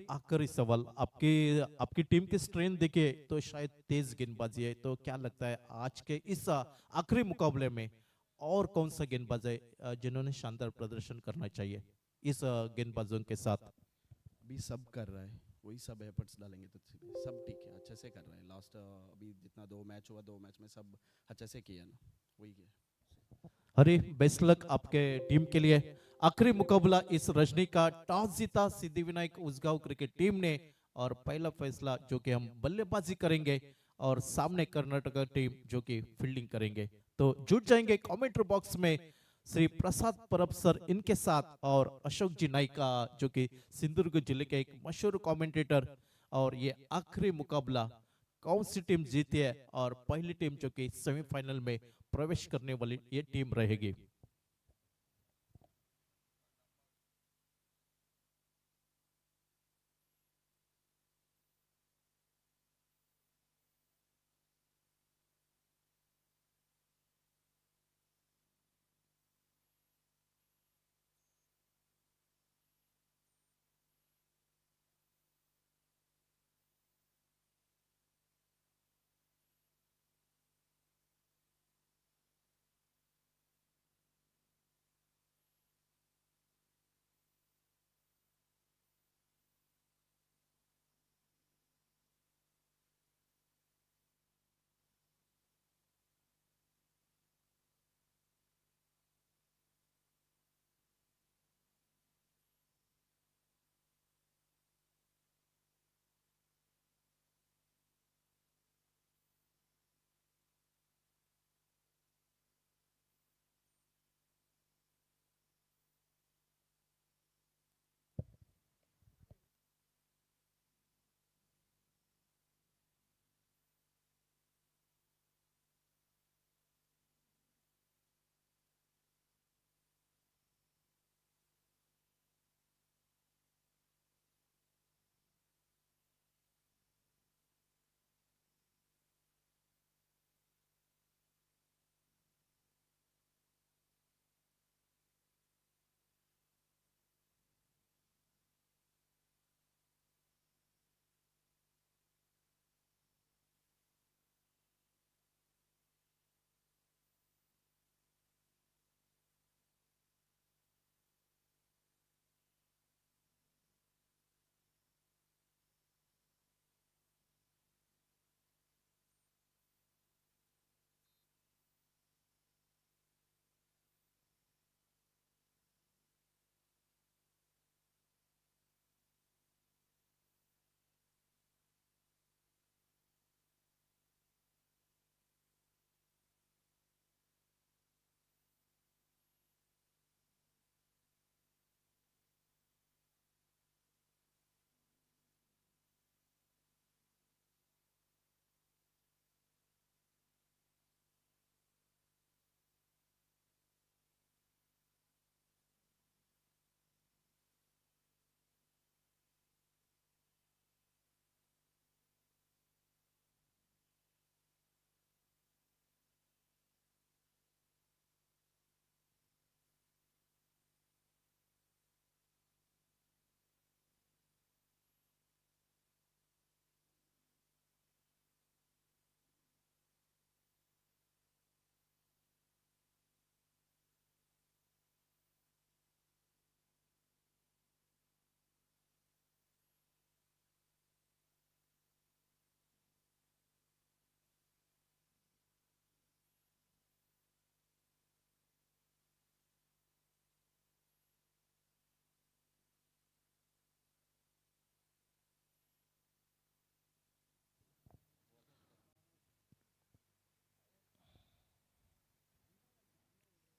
आखिरी सवाल, आपकी आपकी टीम की स्ट्रेंथ देखिए तो शायद तेज गेंदबाजी है, तो क्या लगता है आज के इस आखिरी मुकाबले में और कौन सा गेंदबाज है जिन्होंने शानदार प्रदर्शन करना चाहिए इस गेंदबाजों के साथ? अभी सब कर रहा है, वही सब एफर्ट्स डालेंगे तो सब ठीक है, अच्छे से कर रहे हैं। लास्ट अभी जितना 2 मैच हुआ, 2 मैच में सब अच्छे से किया ना, वही किया। हरी, बेस्ट लक आपके टीम के लिए। आखिरी मुकाबला इस रजनी का, टॉस जीता सिद्धिविनायक उजगांव क्रिकेट टीम ने, और पहला फैसला जो कि हम बल्लेबाजी करेंगे और सामने कर्नाटका टीम जो कि फील्डिंग करेंगे। तो जुट जाएंगे कमेंट्री बॉक्स में श्री प्रसाद परब सर इनके साथ और अशोक जी नाइका जो कि सिंधुदुर्ग जिले के एक मशहूर कमेंटेटर। और ये आखिरी मुकाबला कौन सी टीम जीती है और पहली टीम जो कि सेमीफाइनल में प्रवेश करने वाली ये टीम रहेगी।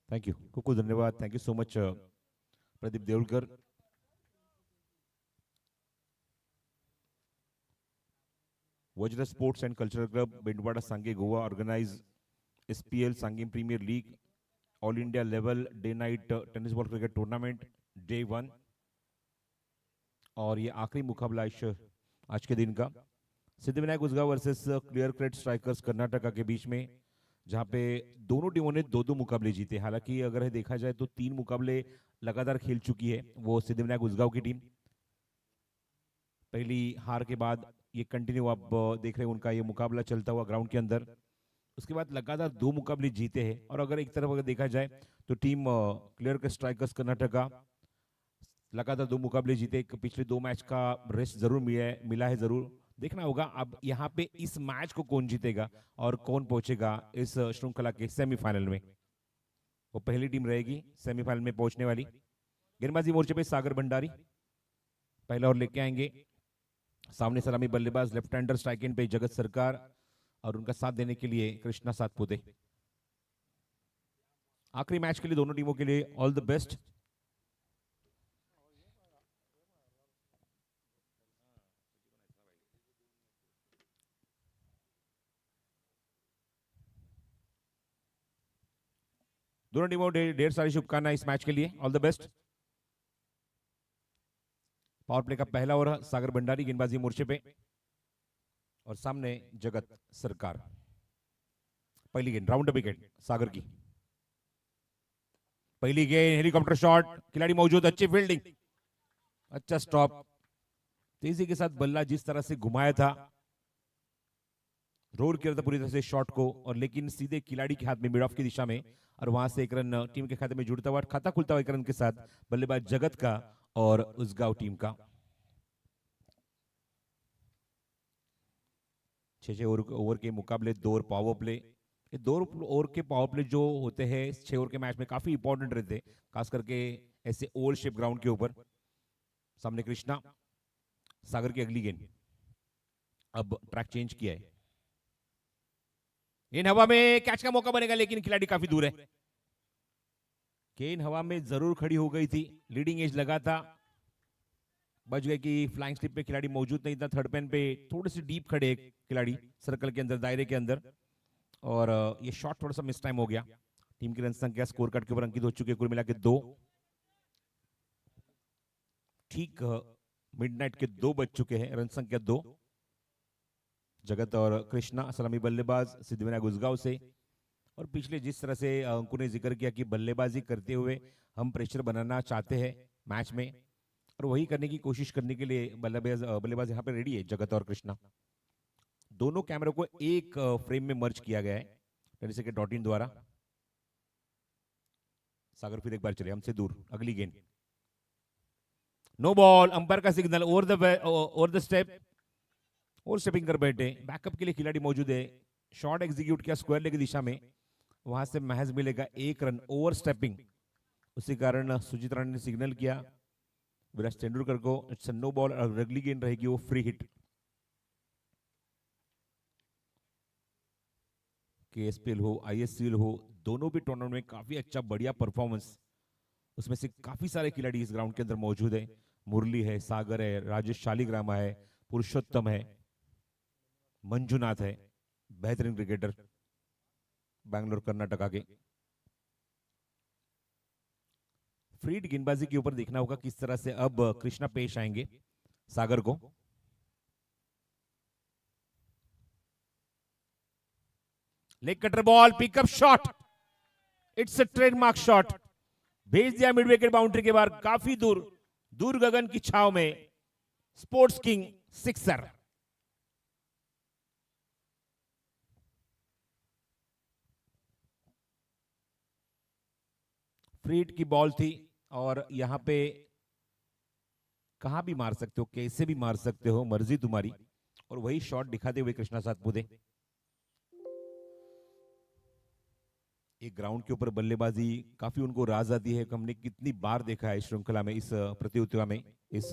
थैंक यू, कुकू, धन्यवाद, thank you so much Pradeep Devalkar. Vajra sports and cultural club Bendwada Sanguem Goa organise SPL Sanguem premier league all India level day night tennis ball cricket tournament day 1। और ये आखिरी मुकाबला आज के दिन का Siddhivinayak Usgao versus clear crate strikers Karnataka के बीच में, जहां पे दोनों टीमों ने 2-2 मुकाबले जीते। हालांकि अगर देखा जाए तो 3 मुकाबले लगातार खेल चुकी है वो सिद्धिविनायक उसगांव की टीम। पहली हार के बाद ये कंटिन्यू आप देख रहे हैं उनका ये मुकाबला चलता हुआ ग्राउंड के अंदर। उसके बाद लगातार 2 मुकाबले जीते हैं। और अगर एक तरफ अगर देखा जाए तो टीम क्लियर के स्ट्राइकर्स कर्नाटका लगातार 2 मुकाबले जीते। पिछले 2 मैच का रेस्ट जरूर मिला है जरूर। देखना होगा अब यहाँ पे इस मैच को कौन जीतेगा और कौन पहुंचेगा इस श्रृंखला के सेमीफाइनल में। वो पहली टीम रहेगी सेमीफाइनल में पहुंचने वाली। गेंदबाजी मोर्चे पे सागर भंडारी पहला ओवर लेके आएंगे। सामने सलामी बल्लेबाज लेफ्ट हैंडर स्ट्राइक एंड पे जगत सरकार और उनका साथ देने के लिए कृष्णा सातपुते। आखिरी मैच के लिए दोनों टीमों के लिए ऑल द बेस्ट। दोनों टीमों ढेर सारी शुभकामनाएं इस मैच के लिए, all the best. Power play का पहला ओवर सागर भंडारी गेंदबाजी मोर्चे पे और सामने जगत सरकार। पहली गेंद राउंड विकेट सागर की। पहली गेंद हेलीकॉप्टर शॉट, खिलाड़ी मौजूद, अच्छी फील्डिंग, अच्छा स्टॉप, तेजी के साथ बल्ला जिस तरह से घुमाया था, रोल किया था पूरी तरह से शॉट को, और लेकिन सीधे खिलाड़ी के हाथ में मिड ऑफ की दिशा में, और वहां से एक रन टीम के खाते में जुड़ता हुआ, खाता खुलता हुआ एक रन के साथ बल्लेबाज जगत का और उसगांव टीम का। 6 ओवर के मुकाबले 2 ओवर पावर प्ले। ये 2 ओवर के पावर प्ले जो होते हैं 6 ओवर के मैच में काफी इंपॉर्टेंट रहते हैं, खास करके ऐसे ओवल शेप ग्राउंड के ऊपर। सामने कृष्णा, सागर की अगली गेंद, अब ट्रैक चेंज किया है, गेंद हवा में, कैच का मौका बनेगा लेकिन खिलाड़ी काफी दूर है। गेंद हवा में जरूर खड़ी हो गई थी, लीडिंग एज लगा था, बच गए कि फ्लाइंग स्लिप पे खिलाड़ी मौजूद नहीं था। थर्ड पेन पे थोड़े से डीप खड़े खिलाड़ी सर्कल के अंदर, दायरे के अंदर, और ये शॉट थोड़ा सा मिस टाइम हो गया। टीम की रन संख्या स्कोर कार्ड के ऊपर अंकित हो चुकी है, कुल मिला के 2। ठीक मिडनाइट के 2 बज चुके हैं, रन संख्या 2। जगत और कृष्णा सलामी बल्लेबाज सिद्धिविनायक उसगांव से। और पिछले जिस तरह से अंकुर ने जिक्र किया कि बल्लेबाजी करते हुए हम प्रेशर बनाना चाहते हैं मैच में, और वही करने की कोशिश करने के लिए बल्लेबाज यहाँ पे रेडी है जगत और कृष्णा। दोनों कैमरे को एक फ्रेम में मर्ज किया गया है जैसे कि डॉट इन द्वारा। सागर फिर एक बार चले हमसे दूर, अगली गेंद नो बॉल, अंपायर का सिग्नल, ओवर द स्टेप, और स्टेपिंग कर बैठे। बैकअप के लिए खिलाड़ी मौजूद है, शॉट एग्जीक्यूट किया स्क्वायर लेग की दिशा में, वहां से महज मिलेगा 1 रन, ओवर स्टेपिंग। उसी कारण सुजीत राणा ने सिग्नल किया विराट तेंदुलकर को, इट्स नो बॉल, और अगली गेंद रहेगी वो फ्री हिट। केएसपीएल हो, आईएससीएल हो, दोनों भी टूर्नामेंट में काफी अच्छा बढ़िया परफॉर्मेंस, उसमें से काफी सारे खिलाड़ी इस ग्राउंड के अंदर मौजूद है। मुरली है, सागर है, राजेश शालिग्रामा है, पुरुषोत्तम है, मंजुनाथ है, बेहतरीन क्रिकेटर बैंगलोर कर्नाटका के। फ्रीड गेंदबाजी के ऊपर देखना होगा किस तरह से अब कृष्णा पेश आएंगे सागर को। Leg cutter ball, pickup shot, it's a trademark shot, भेज दिया मिड विकेट बाउंड्री के बाहर, काफी दूर, दूर गगन की छाव में स्पोर्ट्स किंग सिक्सर। फ्रीड की बॉल थी, और यहां पे कहां भी मार सकते हो, कैसे भी मार सकते हो, मर्जी तुम्हारी, और वही शॉट दिखाते हुए कृष्णा सातपुते। एक ग्राउंड के ऊपर बल्लेबाजी काफी उनको राज आती है, हमने कितनी बार देखा है इस श्रृंखला में, इस प्रतियोगिता में, इस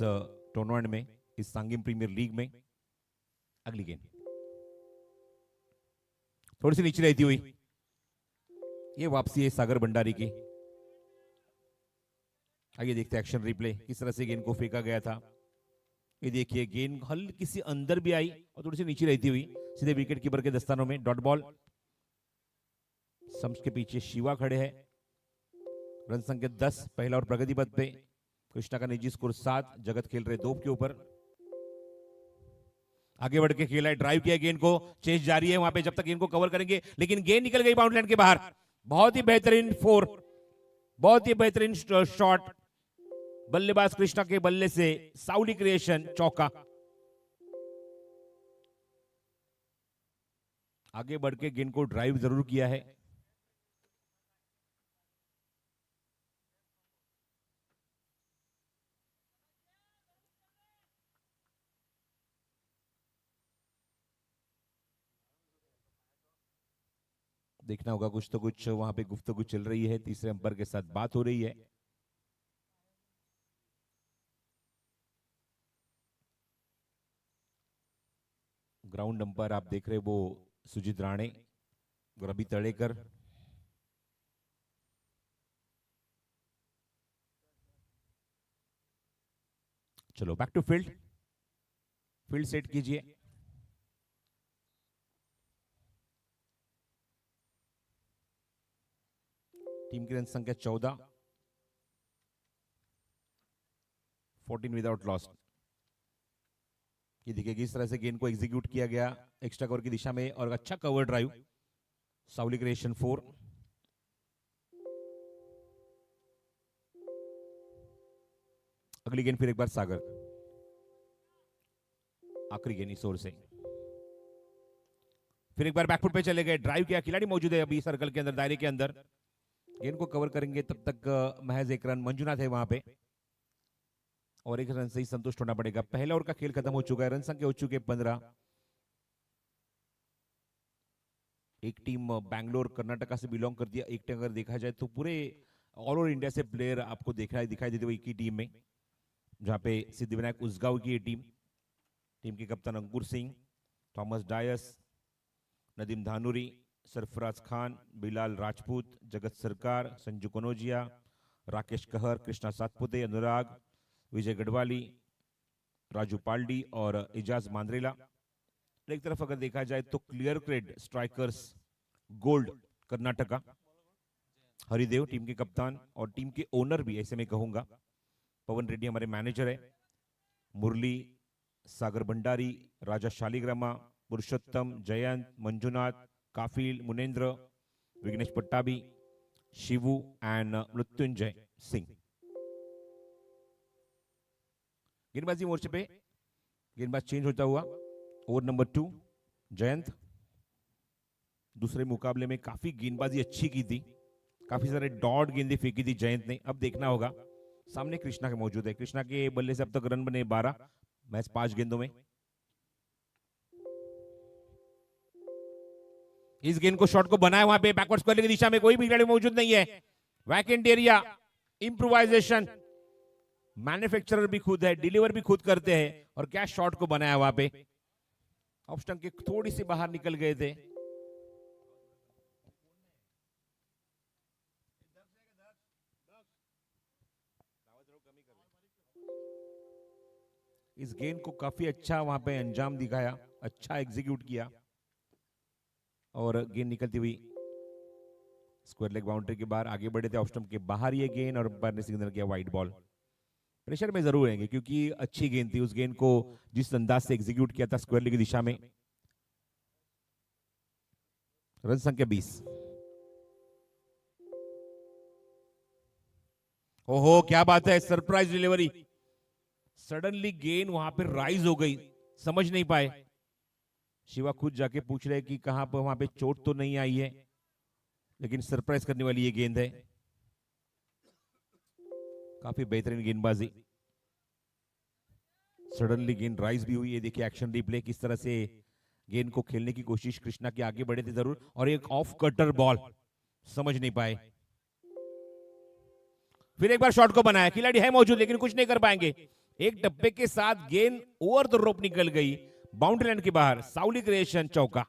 टूर्नामेंट में, इस सांगिम प्रीमियर लीग में। अगली गेंद थोड़ी सी नीचे रहती हुई, ये वापसी है सागर भंडारी की। आइए देखते हैं एक्शन रिप्ले, किस तरह से गेंद को फेंका गया था। ये देखिए गेंद हल्की सी अंदर भी आई और थोड़ी सी नीचे रहती हुई सीधे विकेट कीपर के दस्तानों में। डॉट बॉल, सम्स के पीछे शिवा खड़े हैं, रन संख्या 10, पहला और प्रगति पथ पे। कृष्णा का निजी स्कोर 7, जगत खेल रहे 2 के ऊपर। आगे बढ़ के खेला है, ड्राइव किया गेंद को, चेस जारी है वहां पे जब तक गेंद को कवर करेंगे, लेकिन गेंद निकल गई बाउंड्री लाइन के बाहर। बहुत ही बेहतरीन 4, बहुत ही बेहतरीन शॉट बल्लेबाज कृष्णा के बल्ले से, साउली क्रिएशन, चौका। आगे बढ़ के गेंद को ड्राइव जरूर किया है। देखना होगा, कुछ तो कुछ वहां पे गुफ्तगू चल रही है, तीसरे अंपायर के साथ बात हो रही है। ग्राउंड अंपायर आप देख रहे हो वो सुजीत राणे, रवि तड़ेकर। चलो back to field, field set कीजिए। टीम की रन संख्या 14, 14 विदाउट लॉस। ये देखिए किस तरह से गेंद को एग्जीक्यूट किया गया एक्स्ट्रा कवर की दिशा में, और अच्छा कवर ड्राइव, साउली क्रिएशन 4। अगली गेंद फिर एक बार सागर, आखिरी गेंद इस ओर से। फिर एक बार बैकफुट पे चले गए, ड्राइव किया, खिलाड़ी मौजूद है अभी सर्कल के अंदर, दायरे के अंदर। गेंद को कवर करेंगे तब तक महज एक रन मंजुनाथ है वहां पे, और एक रन से ही संतुष्ट होना पड़ेगा। पहला ओवर का खेल खत्म हो चुका है, रन संख्या हो चुके हैं 15। एक टीम बैंगलोर कर्नाटका से बिलोंग करती है, एक टीम अगर देखा जाए तो पूरे ऑल ओवर इंडिया से प्लेयर आपको दिखाई देते हुए एक ही टीम में, जहां पे सिद्धिविनायक उजगांव की टीम के कप्तान अंकुर सिंह, थॉमस डायस, नदीम धानुरी, सरफराज खान, बिलाल राजपूत, जगत सरकार, संजू कनौजिया, राकेश कहर, कृष्णा सातपुते, अनुराग, विजय गढ़वाली, राजू पाल्डी और इजाज मांद्रेला। एक तरफ अगर देखा जाए तो Clear Cred Strikers Gold Karnataka, Haridev team के कप्तान और टीम के ओनर भी ऐसे में कहूंगा, पवन रेड्डी हमारे मैनेजर है, मुरली, सागर भंडारी, राजा शालिग्रामा, पुरुषोत्तम, जयंत, मंजुनाथ, काफिल, मुनेन्द्र, विघ्नेश पट्टाभी, शिवू एंड मृत्युंजय सिंह। गेंदबाजी मोर्चे पे गेंदबाज चेंज होता हुआ, ओवर नंबर 2 जयंत। दूसरे मुकाबले में काफी गेंदबाजी अच्छी की थी, काफी सारे डॉट गेंदें फेंकी थी जयंत ने। अब देखना होगा, सामने कृष्णा के मौजूद है, कृष्णा के बल्ले से अब तक रन बने 12 मैच 5 गेंदों में। इस गेंद को शॉट को बनाया वहां पे बैकवर्ड स्क्वायर की दिशा में, कोई भी खिलाड़ी मौजूद नहीं है, वैकेंट एरिया, इंप्रोवाइजेशन, मैन्युफैक्चरर भी खुद है, डिलीवर भी खुद करते हैं, और क्या शॉट को बनाया वहां पे, ऑफ स्टंप के थोड़ी सी बाहर निकल गए थे। इस गेंद को काफी अच्छा वहां पे अंजाम दिखाया, अच्छा एग्जीक्यूट किया, और गेंद निकलती हुई स्क्वायर लेग बाउंड्री के बाहर आगे बढ़े थे, ऑफ स्टंप के बाहर ये गेंद, और अंपायर ने सिग्नल किया वाइड बॉल। प्रेशर में जरूर रहेंगे क्योंकि अच्छी गेंद थी, उस गेंद को जिस अंदाज से एग्जीक्यूट किया था स्क्वायर लेग की दिशा में। रन संख्या 20। ओहो क्या बात है, सरप्राइज डिलीवरी, सडनली गेंद वहां पे राइज हो गई, समझ नहीं पाए। शिवा खुद जाके पूछ रहे कि कहां पर, वहां पे चोट तो नहीं आई है, लेकिन सरप्राइज करने वाली ये गेंद है। काफी बेहतरीन गेंदबाजी, सडनली गेंद राइज भी हुई है। देखिए एक्शन रिप्ले, किस तरह से गेंद को खेलने की कोशिश, कृष्णा के आगे बढ़े थे जरूर, और एक ऑफ कटर बॉल, समझ नहीं पाए। फिर एक बार शॉट को बनाया, खिलाड़ी है मौजूद लेकिन कुछ नहीं कर पाएंगे, एक डब्बे के साथ गेंद ओवर द रोप निकल गई, बाउंड्री लाइन के बाहर, साउली क्रिएशन चौका।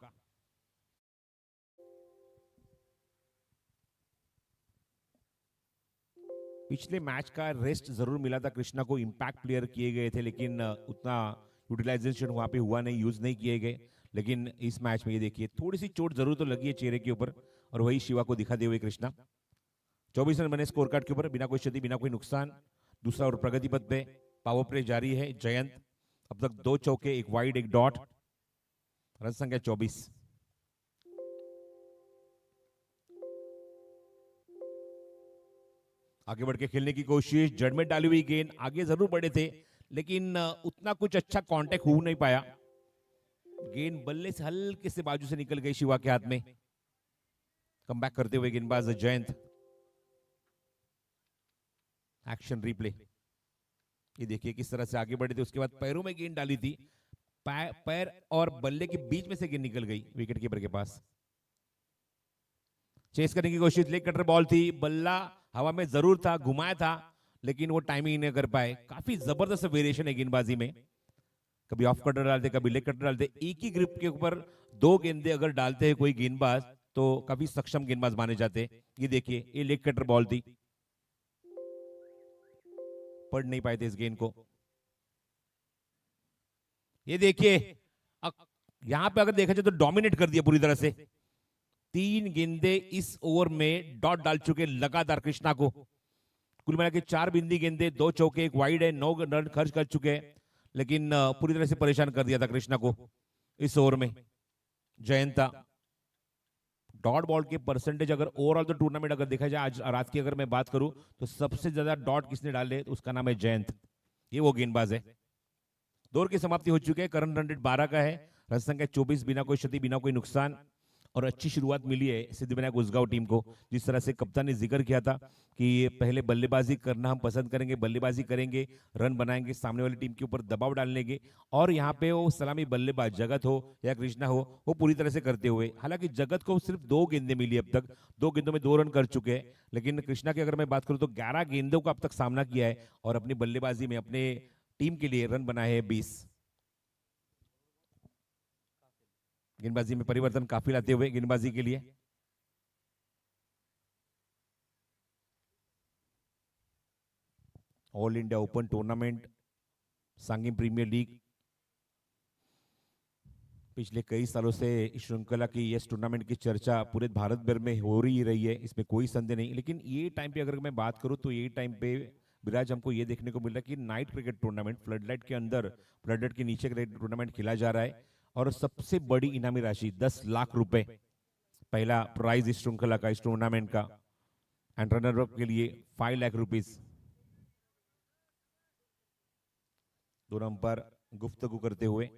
पिछले मैच का रेस्ट जरूर मिला था कृष्णा को, इंपैक्ट प्लेयर किए गए थे, लेकिन उतना यूटिलाइजेशन वहां पे हुआ नहीं, यूज नहीं किए गए। लेकिन इस मैच में ये देखिए थोड़ी सी चोट जरूर तो लगी है चेहरे के ऊपर, और वही शिवा को दिखा दे हुए कृष्णा। 24 रन बने स्कोर कार्ड के ऊपर, बिना कोई क्षति, बिना कोई नुकसान। दूसरा और प्रगति पथ पे पावर प्ले जारी है। जयंत अब तक 2 चौके, 1 वाइड, 1 डॉट, रन संख्या 24। आगे बढ़ के खेलने की कोशिश, जड़ में डाली हुई गेंद, आगे जरूर बढ़े थे लेकिन उतना कुछ अच्छा कांटेक्ट हो नहीं पाया। गेंद बल्ले से हल्के से बाजू से निकल गई शिवा के हाथ में। कमबैक करते हुए गेंदबाज जयंत। Action replay. ये देखिए किस तरह से आगे बढ़े थे, उसके बाद पैरों में गेंद डाली थी, पैर और बल्ले के बीच में से गेंद निकल गई विकेट कीपर के पास। चेस करने की कोशिश, लेग कटर बॉल थी, बल्ला हवा में जरूर था, घुमाया था, लेकिन वो टाइमिंग नहीं कर पाए। काफी जबरदस्त वेरिएशन है गेंदबाजी में, कभी ऑफ कटर डालते, कभी लेग कटर डालते। एक ही ग्रिप के ऊपर दो गेंदे अगर डालते हैं कोई गेंदबाज तो काफी सक्षम गेंदबाज माने जाते हैं। ये देखिए, ये लेग कटर बॉल थी, पढ़ नहीं पाए थे इस गेंद को। ये देखिए, यहां पे अगर देखा जाए तो डोमिनेट कर दिया पूरी तरह से। 3 गेंदे इस ओवर में डॉट डाल चुके लगातार कृष्णा को। कुल मिला के 4 बिंदी गेंदे, 2 चौके, 1 वाइड है, 9 रन खर्च कर चुके हैं, लेकिन पूरी तरह से परेशान कर दिया था कृष्णा को इस ओवर में जयंता। डॉट बॉल के परसेंटेज अगर ओवरऑल तो टूर्नामेंट अगर देखा जाए, आज रात की अगर मैं बात करूं तो सबसे ज्यादा डॉट किसने डाले तो उसका नाम है जयंत। ये वो गेंदबाज है। दौर की समाप्ति हो चुकी है, करंट रन रेट 12 का है, रन संख्या 24, बिना कोई क्षति, बिना कोई नुकसान, और अच्छी शुरुआत मिली है सिद्धिविनायक उजगांव टीम को। जिस तरह से कप्तान ने जिक्र किया था कि पहले बल्लेबाजी करना हम पसंद करेंगे, बल्लेबाजी करेंगे, रन बनाएंगे, सामने वाली टीम के ऊपर दबाव डालेंगे, और यहाँ पे वो सलामी बल्लेबाज जगत हो या कृष्णा हो, वो पूरी तरह से करते हुए। हालांकि जगत को सिर्फ 2 गेंदें मिली अब तक, 2 गेंदों में 2 रन कर चुके हैं, लेकिन कृष्णा की अगर मैं बात करूं तो 11 गेंदों का अब तक सामना किया है और अपनी बल्लेबाजी में अपने टीम के लिए रन बनाए हैं 20। गेंदबाजी में परिवर्तन काफी लाते हुए गेंदबाजी के लिए। All India open tournament, Sanguem premier league, पिछले कई सालों से इस श्रृंखला की, इस टूर्नामेंट की चर्चा पूरे भारत भर में हो रही है, इसमें कोई संदेह नहीं। लेकिन ये टाइम पे अगर मैं बात करूं तो ये टाइम पे विराज हमको ये देखने को मिल रहा है कि नाइट क्रिकेट टूर्नामेंट, फ्लडलाइट के अंदर, फ्लडलाइट के नीचे क्रिकेट टूर्नामेंट खेला जा रहा है, और सबसे बड़ी इनामी राशि 10 लाख रुपए पहला प्राइज इस श्रृंखला का, इस टूर्नामेंट का, एंड रनर अप के लिए 5 लाख रुपीस। दोनों अंपायर गुफ्तगू करते हुए।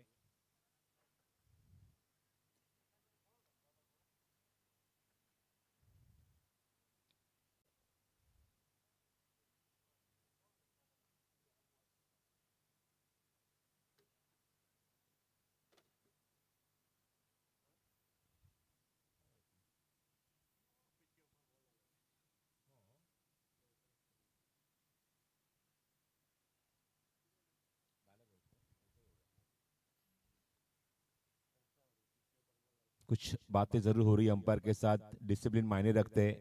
कुछ बातें जरूर हो रही है अंपायर के साथ, डिसिप्लिन मायने रखते हैं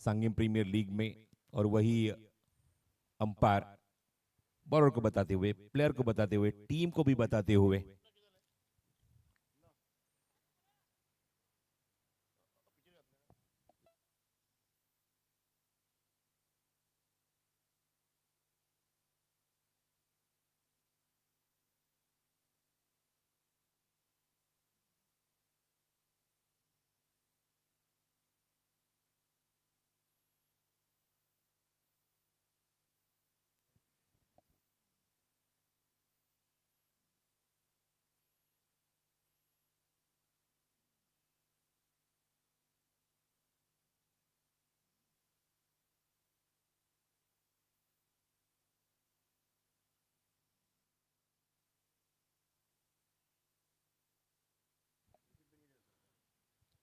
सांगिम प्रीमियर लीग में, और वही अंपायर बॉलर को बताते हुए, प्लेयर को बताते हुए, टीम को भी बताते हुए।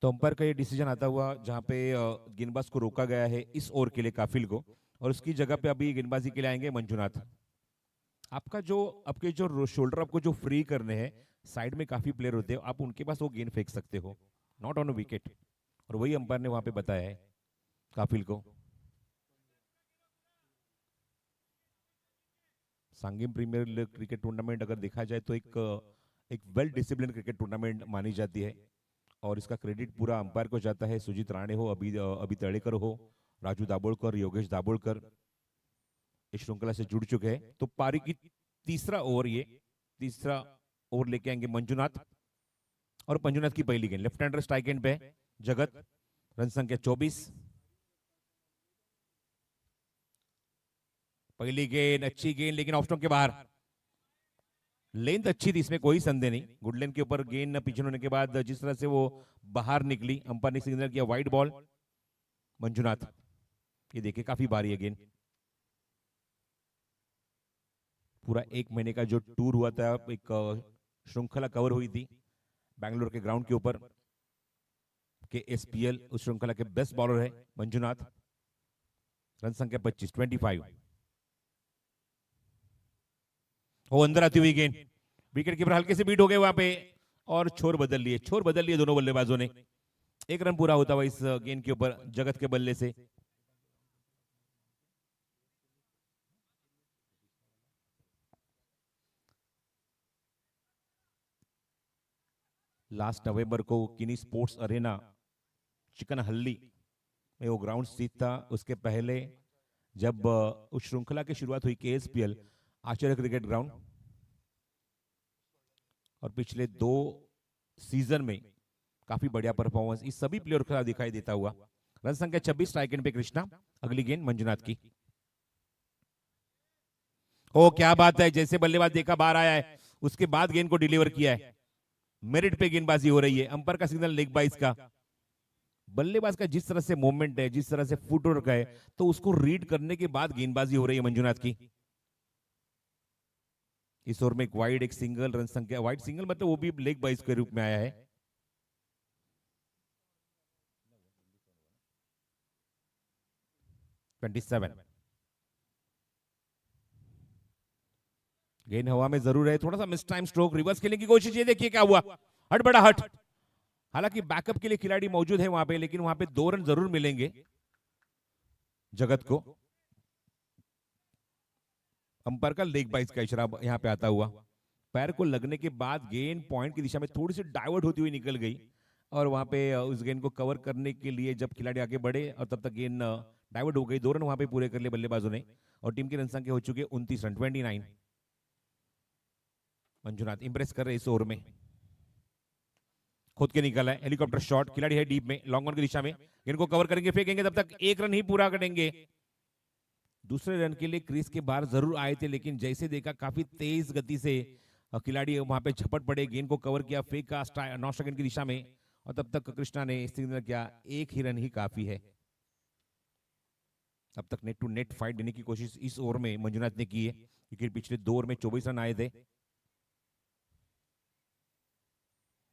तो अंपायर का ये डिसीजन आता हुआ जहां पे गेंदबाज को रोका गया है इस ओवर के लिए काफिल को, और उसकी जगह पे अभी गेंदबाजी के लिए आएंगे मंजुनाथ। आपके जो शोल्डर आपको जो फ्री करने हैं, साइड में काफी प्लेयर होते हैं, आप उनके पास वो गेंद फेंक सकते हो, नॉट ऑन अ विकेट, और वही अंपायर ने वहां पे बताया है काफिल को। सांगिम प्रीमियर लीग क्रिकेट टूर्नामेंट अगर देखा जाए तो एक वेल डिसिप्लिन क्रिकेट टूर्नामेंट मानी जाती है, और इसका क्रेडिट पूरा अंपायर को जाता है। सुजीत राणे हो, अभी तड़ेकर हो, राजू दाभोलकर, योगेश दाभोलकर इस श्रृंखला से जुड़ चुके हैं। तो पारी की तीसरा ओवर लेके आएंगे मंजुनाथ, और मंजुनाथ की पहली गेंद लेफ्ट हैंडर स्ट्राइक एंड पे जगत, रन संख्या 24। पहली गेंद अच्छी गेंद, लेकिन ऑफ स्टंप के बाहर। लेंथ अच्छी थी, इसमें कोई संदेह नहीं। गुडलैंड के ऊपर गेंद पिछन होने के बाद जिस तरह से वो बाहर निकली, अंपायर ने सिग्नल किया वाइड बॉल। मंजुनाथ, ये देखिए काफी भारी है गेंद। पूरा 1 महीने का जो टूर हुआ था, एक श्रृंखला कवर हुई थी बैंगलोर के ग्राउंड के ऊपर के एसपीएल, उस श्रृंखला के बेस्ट बॉलर है मंजुनाथ। रन संख्या 25 वो अंदर आती हुई गेंद, विकेट कीपर हल्के से बीट हो गए वहां पे और छोर बदल लिए दोनों बल्लेबाजों ने। 1 रन पूरा होता हुआ इस गेंद के ऊपर जगत के बल्ले से। लास्ट नवंबर को किनी स्पोर्ट्स अरेना चिकनहल्ली में वो ग्राउंड स्थित था। उसके पहले जब उस श्रृंखला की शुरुआत हुई केएसपीएल आचार्य क्रिकेट ग्राउंड, और पिछले 2 सीजन में काफी बढ़िया परफॉर्मेंस इस सभी प्लेयर का दिखाई देता हुआ। रन संख्या 26 स्ट्राइक एंड पे कृष्णा। अगली गेंद मंजुनाथ की। ओ क्या बात है, जैसे बल्लेबाज देखा बाहर आया है उसके बाद गेंद को डिलीवर किया है। मेरिट पे गेंदबाजी हो रही है, अंपायर का सिग्नल लेग बाइस का। बल्लेबाज का जिस तरह से मूवमेंट है, जिस तरह से फुटवर्क है, तो उसको रीड करने के बाद गेंदबाजी हो रही है मंजुनाथ की। इस ओवर में एक वाइड, एक सिंगल। रन संख्या वाइड सिंगल मतलब वो भी लेग बाइस के रूप में आया है। गेंद हवा में जरूर है, थोड़ा सा मिस टाइम स्ट्रोक, रिवर्स खेलने की कोशिश। ये देखिए क्या हुआ, हट बड़ा हट। हालांकि बैकअप के लिए खिलाड़ी मौजूद है वहां पे, लेकिन वहां पे 2 रन जरूर मिलेंगे जगत को। अंपायर का लेग बाइस का इशारा यहां पे आता हुआ। पैर को लगने के बाद गेंद पॉइंट की दिशा में थोड़ी सी डाइवर्ट होती हुई निकल गई, और वहां पे उस गेंद को कवर करने के लिए जब खिलाड़ी आगे बढ़े और तब तक गेंद डाइवर्ट हो गई। 2 रन वहां पे पूरे कर लिए बल्लेबाजों ने, और टीम की रन संख्या हो चुकी है 29 रन, 29। मंजुनाथ इंप्रेस कर रहे इस ओवर में। खुद के निकला है, हेलीकॉप्टर शॉट, खिलाड़ी है डीप में, लॉन्ग ऑन की दिशा में, गेंद को कवर करेंगे, फेंकेंगे, तब तक 1 रन ही पूरा करेंगे। दूसरे रन के लिए क्रीज के बाहर जरूर आए थे, लेकिन जैसे देखा काफी तेज गति से खिलाड़ी वहां पे झपट पड़े, गेंद को कवर किया, फेंका नॉन स्ट्राइक की दिशा में, और तब तक कृष्णा ने सिग्नल किया 1 ही रन ही काफी है। अब तक नेट टू नेट फाइट देने की कोशिश इस ओवर में मंजुनाथ ने की है, क्योंकि पिछले 2 ओवर में 24 रन आए थे।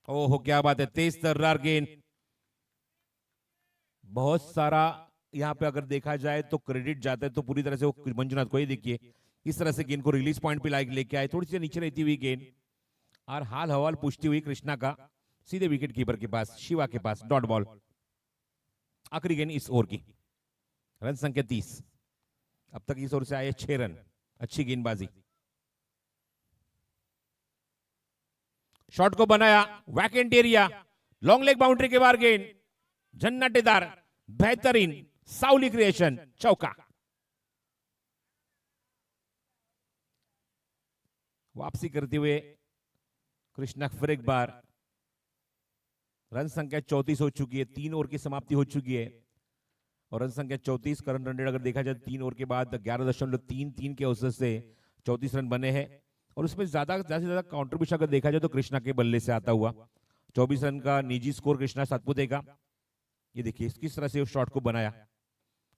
ओहो क्या बात है, तेज तर्रार गेंद। बहुत सारा यहां पे अगर देखा जाए तो क्रेडिट जाता है तो पूरी तरह से वो मंजुनाथ को ही। देखिए इस तरह से गेंद को रिलीज पॉइंट पे लेके आए, थोड़ी सी नीचे रहती हुई गेंद, और हाल हवाल पूछती हुई कृष्णा का सीधे विकेट कीपर के पास, शिवा के पास, डॉट बॉल। आखिरी गेंद इस ओवर की। रन संख्या 30। अब तक इस ओवर से आए 6 रन। अच्छी गेंदबाजी। शॉट को बनाया, vacant area, long leg boundary के बाहर गेंद, झन्नाटेदार, बेहतरीन साउली क्रिएशन, चौका। वापसी करते हुए कृष्णा फिर एक बार। रन संख्या 34 हो चुकी है, 3 ओवर की समाप्ति हो चुकी है, और रन संख्या 34। करंट रन रेट अगर देखा जाए 3 ओवर के बाद 11.33 के औसत से 34 रन बने हैं, और उसमें ज्यादा से ज्यादा कॉन्ट्रीब्यूशन अगर देखा जाए तो कृष्णा के बल्ले से आता हुआ 24 रन का निजी स्कोर कृष्णा सातपुते का। ये देखिए किस तरह से उस शॉट को बनाया,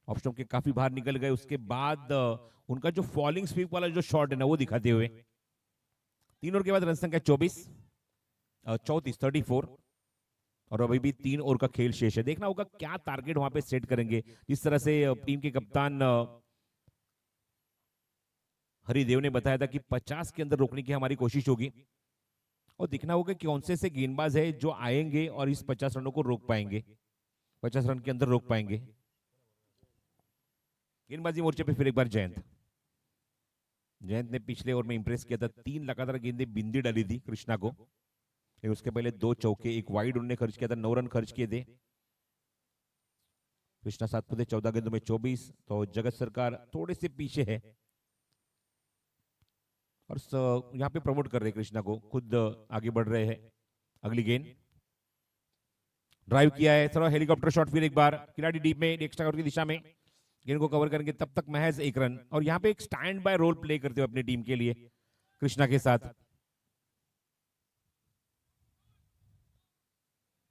ऑप्शन के काफी बाहर निकल गए। उसके बाद उनका जो फॉलिंग स्वीप वाला जो शॉट है ना, वो दिखाते हुए 3 ओवर के बाद रन संख्या 34, और अभी भी 3 ओवर का खेल शेष है। देखना होगा क्या टारगेट वहां पे सेट करेंगे। जिस तरह से टीम के कप्तान हरिदेव ने बताया था कि 50 के अंदर रोकने की हमारी कोशिश होगी, और देखना होगा कि कौन से गेंदबाज है जो आएंगे और इस 50 रनों को रोक पाएंगे, 50 रन के अंदर रोक पाएंगे। गेंदबाजी मोर्चे पे फिर एक बार जयंत ने पिछले ओवर में इंप्रेस किया था। 3 लगातार गेंदें बिंदी डाली थी कृष्णा को, उसके पहले 2 चौके, 1 वाइड उन्होंने खर्च किया था, 9 रन खर्च किए थे। कृष्णा सातपुते 14 गेंदों में 24, तो जगत सरकार थोड़े से पीछे है, और यहां पे प्रमोट कर रहे कृष्णा को, खुद आगे बढ़ रहे हैं। अगली गेंद ड्राइव किया है, थोड़ा हेलीकॉप्टर शॉट, फिर एक बार खिलाड़ी डीप में एक्स्ट्रा कवर की दिशा में, गेंद को कवर करेंगे, तब तक महज 1 रन। और यहाँ पे एक स्टैंड बाय रोल प्ले करते हुए अपनी टीम के लिए कृष्णा के साथ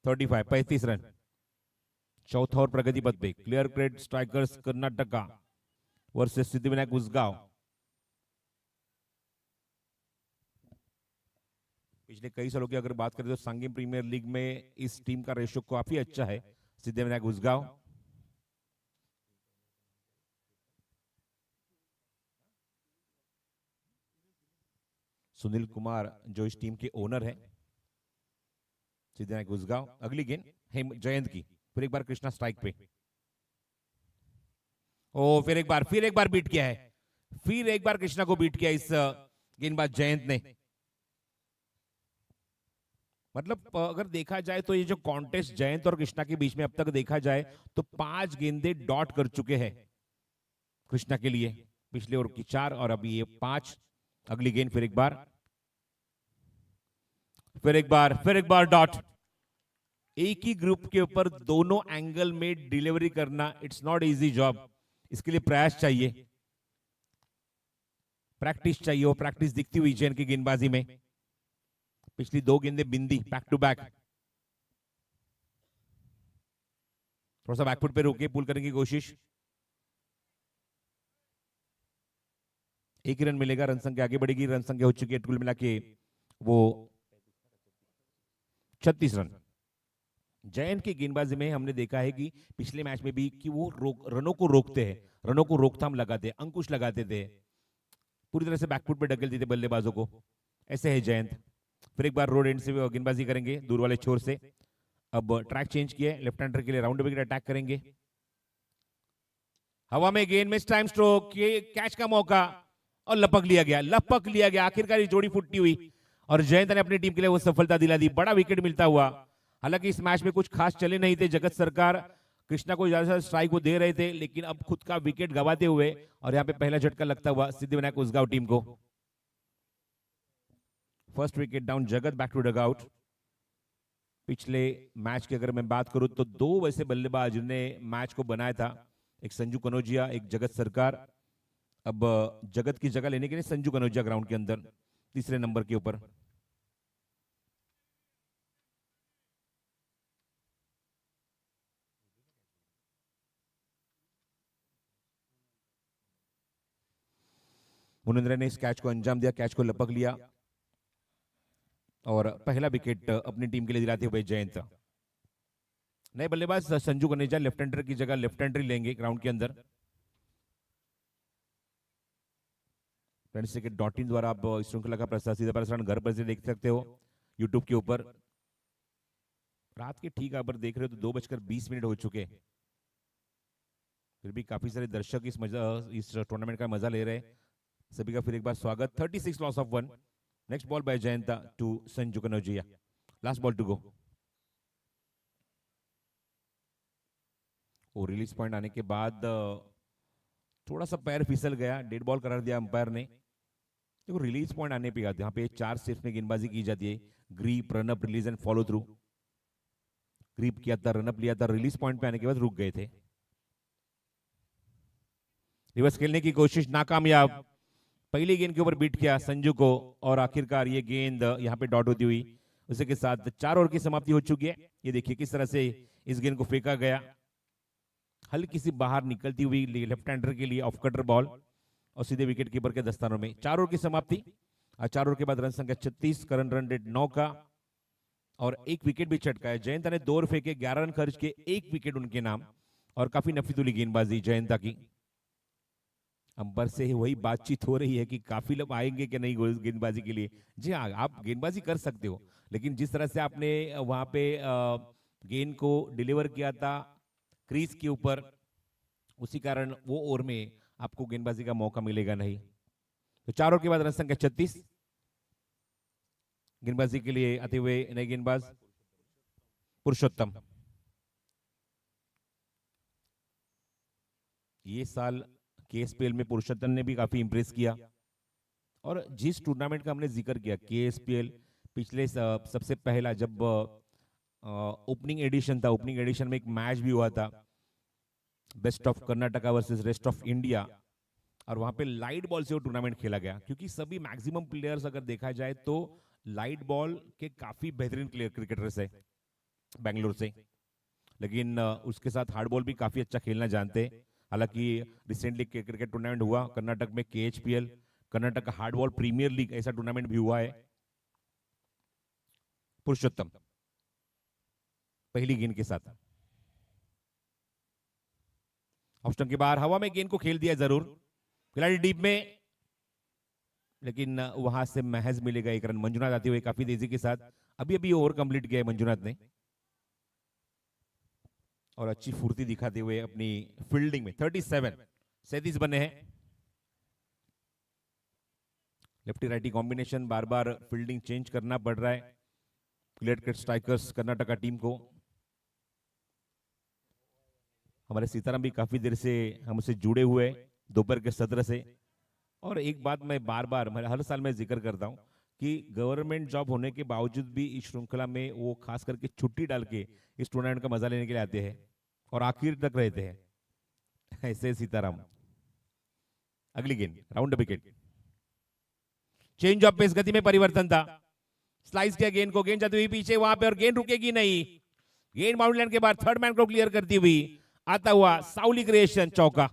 35 रन। चौथा और प्रगति पथ पे Clear Cred Strikers Karnataka versus Siddhivinayak Usgaon. पिछले कई सालों की अगर बात करें तो सांगेम प्रीमियर लीग में इस टीम का रेशियो काफी अच्छा है। सिद्धिविनायक उसगांव सुनील कुमार जो इस टीम के ओनर है सिद्धिविनायक उसगांव। अगली गेंद हेम जयंत की, फिर एक बार कृष्णा स्ट्राइक पे। ओ फिर एक बार बीट किया है, फिर एक बार कृष्णा को बीट किया इस गेंदबाज जयंत ने। मतलब अगर देखा जाए तो ये जो कॉन्टेस्ट जयंत और कृष्णा के बीच में अब तक देखा जाए तो 5 गेंदे डॉट कर चुके हैं कृष्णा के लिए। पिछले ओवर की 4 और अभी ये 5। अगली गेंद फिर एक बार डॉट। एक ही ग्रुप के ऊपर दोनों एंगल में डिलीवरी करना इट्स नॉट इजी जॉब। इसके लिए प्रयास चाहिए, प्रैक्टिस चाहिए। वो प्रैक्टिस दिखती हुई जैन की गेंदबाजी में। पिछली 2 गेंदे बिंदी बैक टू बैक। थोड़ा सा बैकफुट पे रोके पुल करने की कोशिश। 1 ही रन मिलेगा, रन संख्या आगे बढ़ेगी। रन संख्या हो चुकी है कुल मिला के वो 36 रन। जयंत की गेंदबाजी में हमने देखा है कि पिछले मैच में भी कि वो रनों को रोकते हैं, रनों को रोकथाम लगाते हैं, अंकुश लगाते थे, पूरी तरह से बैकफुट पे ढकेल देते बल्लेबाजों को। ऐसे है जयंत। फिर एक बार रोड एंड से गेंदबाजी करेंगे दूर वाले छोर से। अब ट्रैक चेंज किए, लेफ्ट हैंडर के लिए राउंड विकेट अटैक करेंगे। हवा में गेंद, मिस टाइम स्ट्रोक, कैच का मौका और लपक लिया गया। आखिरकार ये जोड़ी फुटती हुई और जयंत ने अपनी टीम के लिए वो सफलता दिला दी। बड़ा विकेट मिलता हुआ। हालांकि इस मैच में कुछ खास चले नहीं थे। जगत सरकार कृष्णा को ज्यादा स्ट्राइक को दे रहे थे, लेकिन अब खुद का विकेट गवाते हुए और यहाँ पे पहला झटका लगता हुआ सिद्धिविनायक उसगांव टीम को। फर्स्ट विकेट डाउन जगत, बैक टू डगआउट। पिछले मैच की अगर मैं बात करूं तो 2 वैसे बल्लेबाज ने मैच को बनाया था, एक संजू कनौजिया, एक जगत सरकार। अब जगत की जगह लेने के लिए संजू कनौजिया ग्राउंड के अंदर तीसरे नंबर के ऊपर। मुनिंद्र ने इस कैच को अंजाम दिया, कैच को लपक लिया और पहला विकेट अपनी टीम के लिए दिलाते हुए जयंत। नए बल्लेबाज संजू कनेजा लेफ्ट हैंडर की जगह लेफ्ट हैंडर लेंगे ग्राउंड के अंदर। फ्रेंड्स के .in द्वारा आप इस श्रृंखला का सीधा प्रसारण घर पर से देख सकते हो यूट्यूब के ऊपर। रात के ठीक आप देख रहे हो तो 2:20 हो चुके, फिर भी काफी सारे दर्शक इस टूर्नामेंट का मजा ले रहे हैं। सभी का फिर एक बार स्वागत। 36 loss of 1। Next ball by Jayanta to Sanju Kanaujia. Last ball to go. और रिलीज पॉइंट आने के बाद थोड़ा सा पैर फिसल गया, डेड बॉल करार दिया अंपायर ने। देखो रिलीज पॉइंट आने पे यहाँ पे 4 स्टेप्स में गेंदबाजी की जाती है, grip, run up, release and follow through. Grip किया था, रनअप लिया था, रिलीज पॉइंट पे आने के बाद रुक गए थे। रिवर्स खेलने की कोशिश नाकामयाब। पहली गेंद के ऊपर बीट किया संजू को और आखिरकार ये गेंद यहाँ पे डॉट होती हुई उसी के साथ 4 ओवर की समाप्ति हो चुकी है। ये देखिए किस तरह से इस गेंद को फेंका गया, हल्की सी बाहर निकलती हुई लेफ्ट हैंडर के लिए ऑफ कटर बॉल और सीधे विकेट कीपर के दस्तानों में। 4 ओवर की समाप्ति। 4 ओवर के बाद रन संख्या 36, करंट रन रेट 9 का और 1 विकेट भी चटका है। जयंता ने 2 ओवर फेंके, 11 रन खर्च के, 1 विकेट उनके नाम और काफी नफीतुली गेंदबाजी जयंता की। अंबर से वही बातचीत हो रही है कि काफी लोग आएंगे कि नहीं गेंदबाजी के लिए। जी हाँ, आप गेंदबाजी कर सकते हो, लेकिन जिस तरह से आपने वहां पे गेंद को डिलीवर किया था क्रीज के ऊपर, उसी कारण वो ओवर में आपको गेंदबाजी का मौका मिलेगा नहीं। तो 4 ओवर के बाद रन संख्या 36। गेंदबाजी के लिए आते हुए नए गेंदबाज पुरुषोत्तम। ये साल केएसपीएल में पुरुषोत्तम ने भी काफी इंप्रेस किया और जिस टूर्नामेंट का हमने जिक्र किया केएसपीएल, पिछले सबसे पहला जब ओपनिंग एडिशन था, ओपनिंग एडिशन में एक मैच भी हुआ था, best of Karnataka versus rest of India, और वहां पे लाइट बॉल से वो टूर्नामेंट खेला गया क्योंकि सभी मैक्सिमम प्लेयर्स अगर देखा जाए तो लाइट बॉल के काफी बेहतरीन क्रिकेटर्स है। बेंगलोर से, लेकिन उसके साथ हार्डबॉल भी काफी अच्छा खेलना जानते हैं। हालांकि रिसेंटली क्रिकेट टूर्नामेंट हुआ कर्नाटक में, KHPL कर्नाटक हार्डबॉल प्रीमियर लीग ऐसा टूर्नामेंट भी हुआ है। पुरुषोत्तम पहली गेंद के साथ ऑप्शन के बाहर, हवा में गेंद को खेल दिया जरूर, खिलाड़ी डीप में, लेकिन वहां से महज मिलेगा एक रन। मंजुनाथ आते हुए काफी तेजी के साथ, अभी अभी ओवर कंप्लीट किया है मंजुनाथ ने, और अच्छी फुर्ती दिखाते हुए अपनी फील्डिंग में 37 बने हैं। लेफ्टी राइटी कॉम्बिनेशन, बार बार फील्डिंग चेंज करना पड़ रहा है क्लियर स्ट्राइकर्स कर्नाटका टीम को। हमारे सीताराम भी काफी देर से हमसे जुड़े हुए दोपहर के सत्र से, और एक बात मैं बार बार हर साल मैं जिक्र करता हूं कि गवर्नमेंट जॉब होने के बावजूद भी इस श्रृंखला में वो खास करके छुट्टी डाल के इस टूर्नामेंट का मजा लेने के लिए आते हैं और आखिर तक रहते हैं। ऐसे सीताराम। अगली गेंद round wicket, change of pace, गति में परिवर्तन था, स्लाइस किया गेंद को, गेंद जाती हुई पीछे वहां पे और गेंद रुकेगी नहीं। गेंद बाउंड्री लाइन के बाद थर्ड मैन को क्लियर करती हुई आता हुआ साउली क्रिएशन चौका।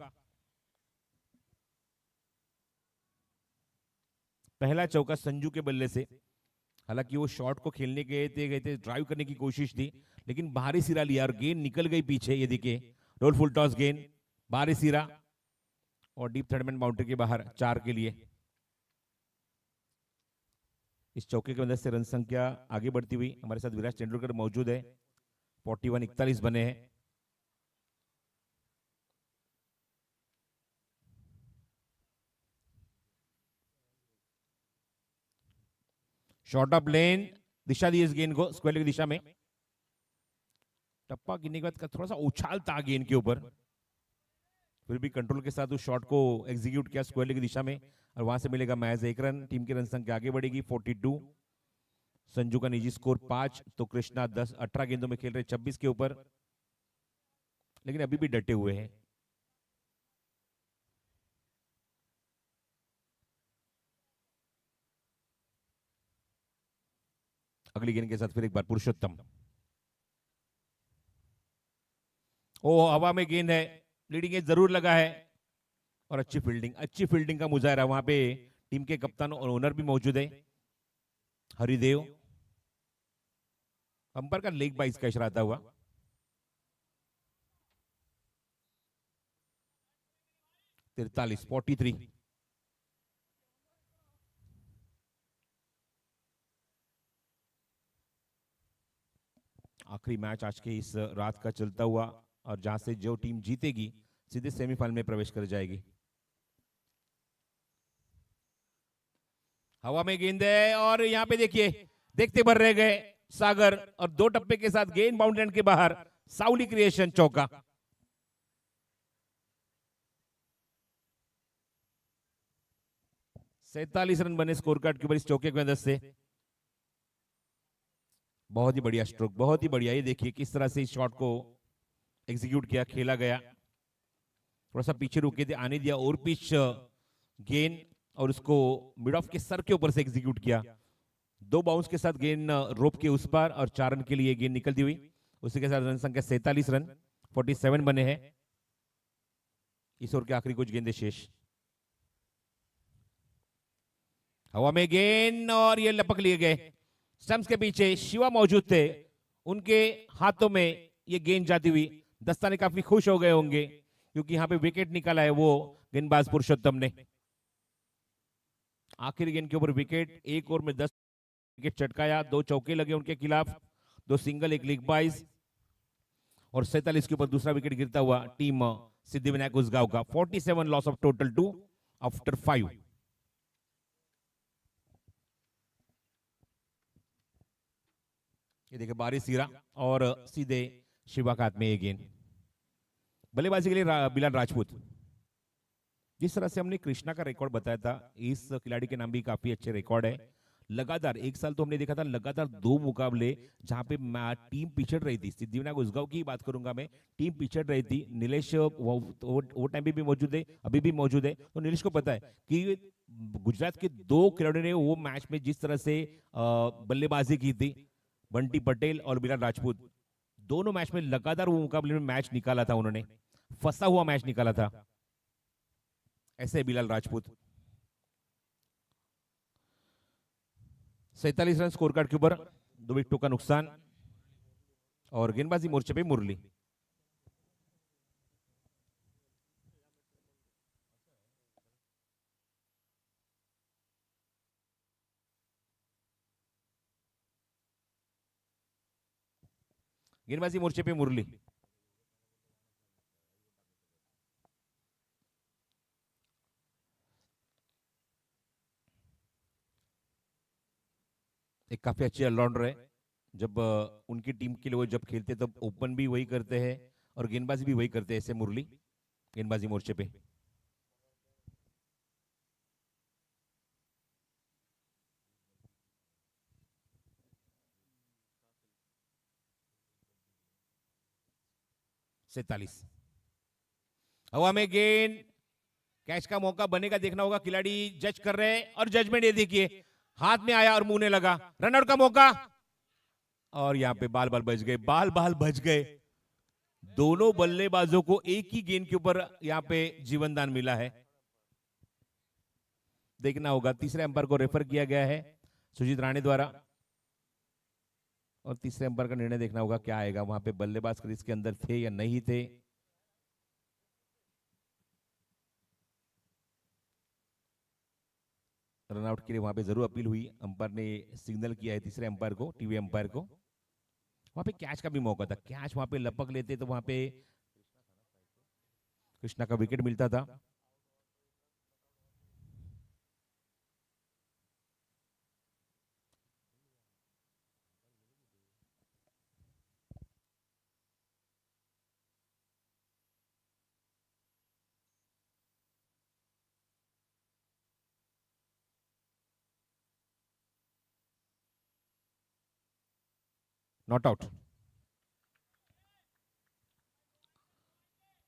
पहला चौका संजू के बल्ले से, हालांकि वो शॉट को खेलने गए थे ड्राइव करने की कोशिश थी, लेकिन बाहरी सिरा लिया और गेंद निकल गई पीछे। ये देखिए रोल फुल टॉस गेंद, बाहरी सिरा और डीप थर्ड मैन बाउंड्री के बाहर 4 के लिए। इस चौके की मदद से रन संख्या आगे बढ़ती हुई, हमारे साथ विराट तेंदुलकर मौजूद है, 41 बने हैं। शॉर्ट ऑफ लेन, दिशा दी इस गेंद को स्क्वायर की दिशा में, टप्पा गिरने के बाद थोड़ा सा उछाल था गेंद के ऊपर, फिर भी कंट्रोल के साथ उस शॉट को एग्जीक्यूट किया स्क्वायर की दिशा में, और वहां से मिलेगा महज 1 रन। टीम की रन संख्या आगे बढ़ेगी 42। संजू का निजी स्कोर 5, तो कृष्णा 10, 18 गेंदों में खेल रहे 26 के ऊपर, लेकिन अभी भी डटे हुए हैं। अगली गेंद के साथ फिर एक बार पुरुषोत्तम, ओ हवा में गेंद है, लीडिंग एज जरूर लगा है, और अच्छी फील्डिंग का मुजाहरा। वहां पे टीम के कप्तान और ओनर भी मौजूद है हरिदेव, अंपायर का लेग बाइस का इशारा आता हुआ। तिरतालीस 43। आखिरी मैच आज के इस रात का चलता हुआ, और जहां से जो टीम जीतेगी सीधे सेमीफाइनल में प्रवेश कर जाएगी। हवा में गेंद है, और यहां पे देखिए देखते भर रह गए सागर, और 2 टप्पे के साथ गेंद बाउंड्री लाइन के बाहर, साउली क्रिएशन चौका। सैतालीस रन बने स्कोर कार्ड के ऊपर इस चौके की मदद से। बहुत ही बढ़िया स्ट्रोक, बहुत ही बढ़िया। ये देखिए किस तरह से इस शॉट को एग्जीक्यूट किया, खेला गया, थोड़ा सा पीछे रुके थे, आने दिया और पिच गेंद, और उसको मिड ऑफ के सर के ऊपर से एग्जीक्यूट किया। 2 बाउंस के साथ गेंद रोप के उस पार, और 4 रन के लिए गेंद निकलती हुई। उसी के साथ रन संख्या 47 रन, 47 बने हैं। इस ओवर के आखिरी कुछ गेंदे शेष। हवा में गेंद, और ये लपक लिए गए। स्टंप्स के पीछे शिवा मौजूद थे, उनके हाथों में ये गेंद जाती हुई। दस्ताने काफी खुश हो गए होंगे, क्योंकि यहां पे विकेट निकाला है वो गेंदबाज पुरुषोत्तम ने। आखिरी गेंद के ऊपर विकेट, 1 ओवर में 10 विकेट चटकाया, 2 चौके लगे उनके खिलाफ, 2 सिंगल, 1 लीग बाइज, और 47 के ऊपर दूसरा विकेट गिरता हुआ टीम सिद्धिविनायक उसगांव का। 47 लॉस ऑफ टोटल 2 आफ्टर 5। ये देखिए बारी सीरा, और सीधे शिवा का हाथ में ये गेंद। बल्लेबाजी के लिए बिलाल राजपूत। जिस तरह से हमने कृष्णा का रिकॉर्ड बताया था, इस खिलाड़ी के नाम भी काफी अच्छे रिकॉर्ड है। लगातार 1 साल तो हमने देखा था, लगातार 2 मुकाबले जहां पे टीम पिछड़ रही थी। सिद्धिविनायक उसगांव की बात करूंगा मैं, टीम पिछड़ रही थी। नीलेश वो टाइम पे भी मौजूद है, अभी भी मौजूद है। तो नीलेश को पता है कि गुजरात के 2 खिलाड़ियों ने वो मैच में जिस तरह से बल्लेबाजी की थी, बंटी पटेल और बिलाल राजपूत, दोनों मैच में लगातार वो मुकाबले में मैच निकाला था उन्होंने, फंसा हुआ मैच निकाला था। ऐसे Bilal Rajput 47 run score card के ऊपर, 2 विकेटों का नुकसान। और गेंदबाजी मोर्चे पे मुरली। गेंदबाजी मोर्चे पे मुरली। एक काफी अच्छे ऑलराउंडर है। जब उनकी टीम के लिए वो जब खेलते तब ओपन भी वही करते हैं और गेंदबाजी भी वही करते हैं, ऐसे मुरली गेंदबाजी मोर्चे पे। सैतालीस हवा में गेंद, कैच का मौका बनेगा, देखना होगा। खिलाड़ी जज कर रहे हैं और जजमेंट ये देखिए, हाथ में आया और मुंह लगा। रनआउट का मौका और यहां पे बाल बच गए, बाल बच गए। दोनों बल्लेबाजों को एक ही गेंद के ऊपर यहां पे जीवन दान मिला है। देखना होगा, तीसरे अंपायर को रेफर किया गया है सुजीत राणे द्वारा और तीसरे अंपायर का निर्णय देखना होगा क्या आएगा। वहां पे बल्लेबाज क्रीज के अंदर थे या नहीं थे। रनआउट के लिए वहां पे जरूर अपील हुई, अंपायर ने सिग्नल किया है तीसरे अंपायर को, टीवी अंपायर को। वहां पे कैच का भी मौका था, कैच वहां पे लपक लेते तो वहां पे कृष्णा का विकेट मिलता था। Not out.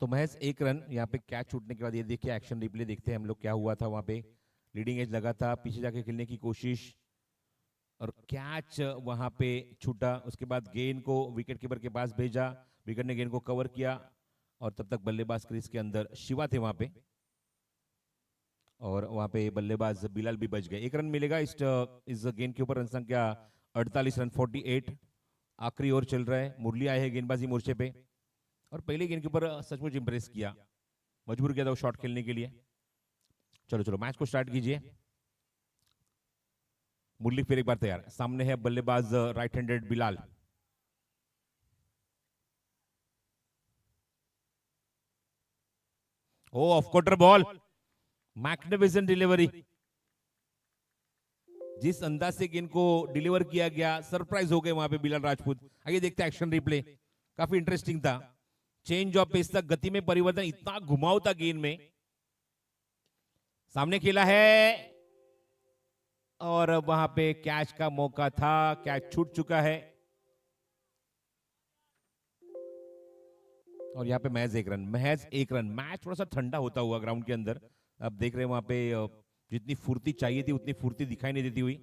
तो महज एक रन यहाँ पे कैच छूटने के बाद। ये देखिए एक्शन रिप्ले देखते हैं हम लोग क्या हुआ था। वहां पे लीडिंग एज लगा था, पीछे जाके खेलने की कोशिश और कैच वहां पे छूटा। उसके बाद गेंद को विकेट कीपर के पास भेजा, विकेट ने गेंद को कवर किया और तब तक बल्लेबाज क्रीज के अंदर शिवा थे वहां पे और वहां पे बल्लेबाज बिलाल भी बच गए। एक रन मिलेगा इस गेंद के ऊपर। रन संख्या 48 रन 48। आखिरी ओवर चल रहा है। मुरली आए हैं गेंदबाजी मोर्चे पे और पहले गेंद के ऊपर सचमुच इंप्रेस किया, मजबूर किया था वो शॉट खेलने के लिए। चलो मैच को स्टार्ट कीजिए। मुरली फिर एक बार तैयार, सामने है बल्लेबाज राइट हैंडेड बिलाल। ओ off quarter ball, magnificent delivery. जिस अंदाज से गेंद को डिलीवर किया गया, सरप्राइज हो गए वहां पे बिलाल राजपूत। आइए देखते हैं एक्शन रिप्ले, काफी इंटरेस्टिंग था। चेंज ऑफ पेस तक गति में परिवर्तन, इतना घुमाव था गेंद में। सामने खेला है और वहां पे कैच का मौका था, कैच छूट चुका है और यहाँ पे महज एक रन। मैच थोड़ा सा ठंडा होता हुआ ग्राउंड के अंदर। अब देख रहे हैं वहां पे जितनी फुर्ती चाहिए थी उतनी फुर्ती दिखाई नहीं देती हुई।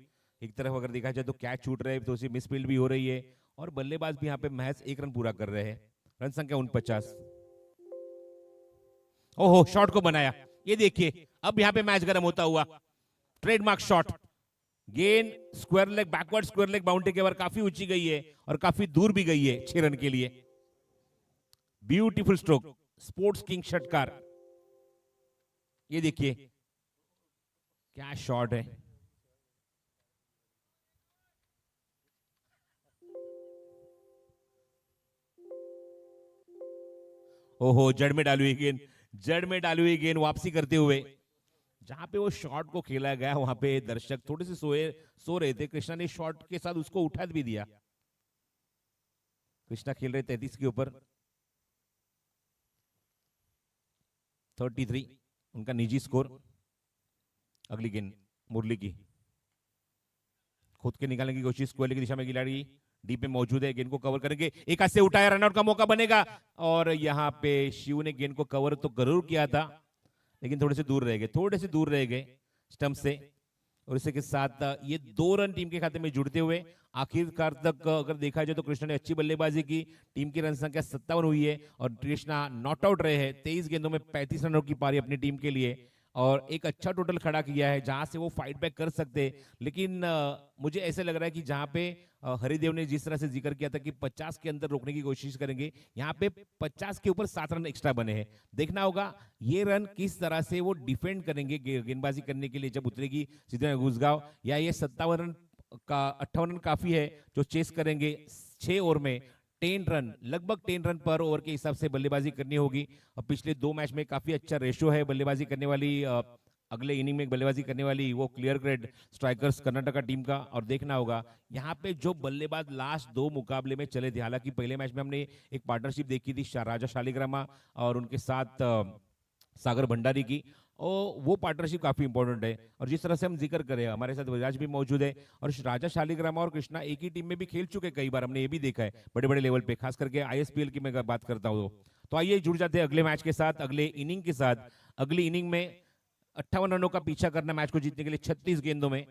एक तरफ अगर देखा जाए तो कैच छूट रहे हैं तो उसी मिसफील्ड भी हो रही है और बल्लेबाज भी यहाँ पे महज एक रन पूरा कर रहे हैं। रन संख्या 49। ओहो, शॉट को बनाया। ये देखिए अब यहाँ पे मैच गर्म होता हुआ। ट्रेडमार्क शॉट, गेंद square leg, backward square leg boundary के ऊपर काफी ऊंची गई है और काफी दूर भी गई है 6 रन के लिए। ब्यूटीफुल स्ट्रोक, स्पोर्ट्स किंग षटकार। ये देखिए क्या शॉट है। ओहो, जड़ में डाली हुई गेंद वापसी करते हुए। जहां पे वो शॉट को खेला गया वहां पे दर्शक थोड़े से सो रहे थे। कृष्णा ने शॉट के साथ उसको उठा भी दिया। कृष्णा खेल रहे 33 के ऊपर। 33 उनका निजी स्कोर। अगली गेंद मुरली की, खुद के निकालने की कोशिश, कोहली की दिशा में खिलाड़ी डीप में मौजूद है, गेंद को कवर करेंगे, एक हाथ से उठाया, रनआउट का मौका बनेगा और यहां पे शिव ने गेंद को कवर तो जरूर किया था लेकिन थोड़े से दूर रह गए स्टंप से। और इसी के साथ ये 2 रन टीम के खाते में जुड़ते हुए आखिरकार तक अगर देखा जाए तो कृष्णा ने अच्छी बल्लेबाजी की, टीम की रन संख्या 57 हुई है और कृष्णा नॉट आउट रहे हैं 23 गेंदों में 35 रनों की पारी अपनी टीम के लिए और एक अच्छा टोटल खड़ा किया है जहां से वो फाइट बैक कर सकते। लेकिन मुझे ऐसे लग रहा है कि जहां पे हरिदेव ने जिस तरह से जिक्र किया था कि 50 के अंदर रोकने की कोशिश करेंगे, यहाँ पे 50 के ऊपर 7 रन एक्स्ट्रा बने हैं। देखना होगा ये रन किस तरह से वो डिफेंड करेंगे गेंदबाजी करने के लिए जब उतरेगी सीधे घुसगांव, या ये 57 रन का 58 रन काफी है जो चेस करेंगे 6 ओवर में 10 रन, लगभग 10 रन पर ओवर के हिसाब से बल्लेबाजी करनी होगी। और पिछले 2 मैच में काफी अच्छा रेशियो है बल्लेबाजी करने वाली, अगले इनिंग में बल्लेबाजी करने वाली वो clear grade strikers Karnataka team का। और देखना होगा यहाँ पे जो बल्लेबाज लास्ट 2 मुकाबले में चले थे, हालांकि पहले मैच में हमने एक पार्टनरशिप देखी थी राजा शालिग्रामा और उनके साथ सागर भंडारी की, और वो पार्टनरशिप काफी इंपॉर्टेंट है। और जिस तरह से हम जिक्र करें, हमारे साथ विराज भी मौजूद है और राजा शालिग्रामा और कृष्णा एक ही टीम में भी खेल चुके कई बार, हमने ये भी देखा है बड़े बड़े लेवल पे, खास करके आईएसपीएल की मैं बात करता हूँ। तो आइए जुड़ जाते हैं अगले मैच के साथ, अगले इनिंग के साथ। अगली इनिंग में 58 रनों का पीछा करना मैच को जीतने के लिए 36 गेंदों में।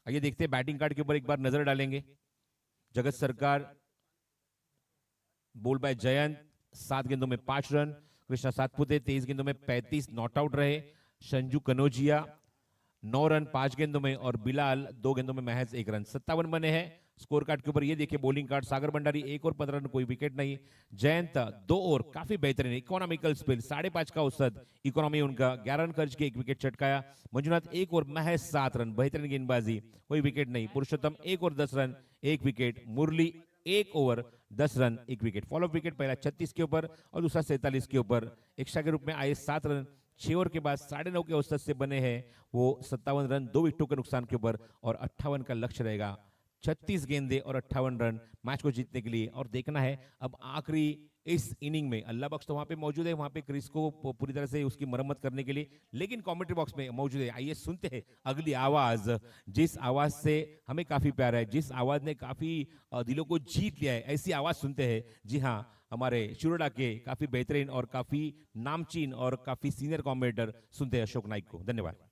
आइए देखते हैं बैटिंग कार्ड के ऊपर एक बार नजर डालेंगे। जगत सरकार बोल्ड बाय जयंत 7 गेंदों में 5 रन, कृष्णा सातपुते 23 गेंदों में 35 नॉट आउट रहे, संजू कनौजिया 9 रन 5 गेंदों में और बिलाल 2 गेंदों में महज 1 रन। 57 बने हैं। स्कोर कार्ड के ऊपर ये देखिए बॉलिंग कार्ड, सागर भंडारी 1 और 15 रन, कोई विकेट नहीं। जयंत 2 और काफी बेहतरीन इकोनॉमिकल स्पिन, 5.5 का औसत इकोनॉमी उनका, 11 रन खर्च के 1 विकेट चटकाया। मंजुनाथ 1 और महज 7 रन, बेहतरीन गेंदबाजी, कोई विकेट नहीं। पुरुषोत्तम 1 और 10 रन 1 विकेट। मुरली 1 over 10 run 1 wicket. Follow wicket पहला 36 के ऊपर और दूसरा 47 के ऊपर। एक्स्ट्रा के रूप में आए 7 रन 6 ओवर के बाद 9.5 के औसत से बने हैं वो 57 रन 2 विकेटों के नुकसान के ऊपर, और 58 का लक्ष्य रहेगा। 36 गेंदे और 58 रन मैच को जीतने के लिए। और देखना है अब आखिरी इस इनिंग में, अल्लाह बख्श तो वहां पे मौजूद है, वहां पे क्रिस को पूरी तरह से उसकी मरम्मत करने के लिए, लेकिन कमेंट्री बॉक्स में मौजूद है। आइए सुनते हैं अगली आवाज, जिस आवाज से हमें काफी प्यार है, जिस आवाज ने काफी दिलों को जीत लिया है, ऐसी आवाज सुनते हैं। जी हाँ, हमारे शिरोडा के काफी बेहतरीन और काफी नामचीन और काफी सीनियर कमेंटेटर सुनते हैं अशोक नाइक को। धन्यवाद।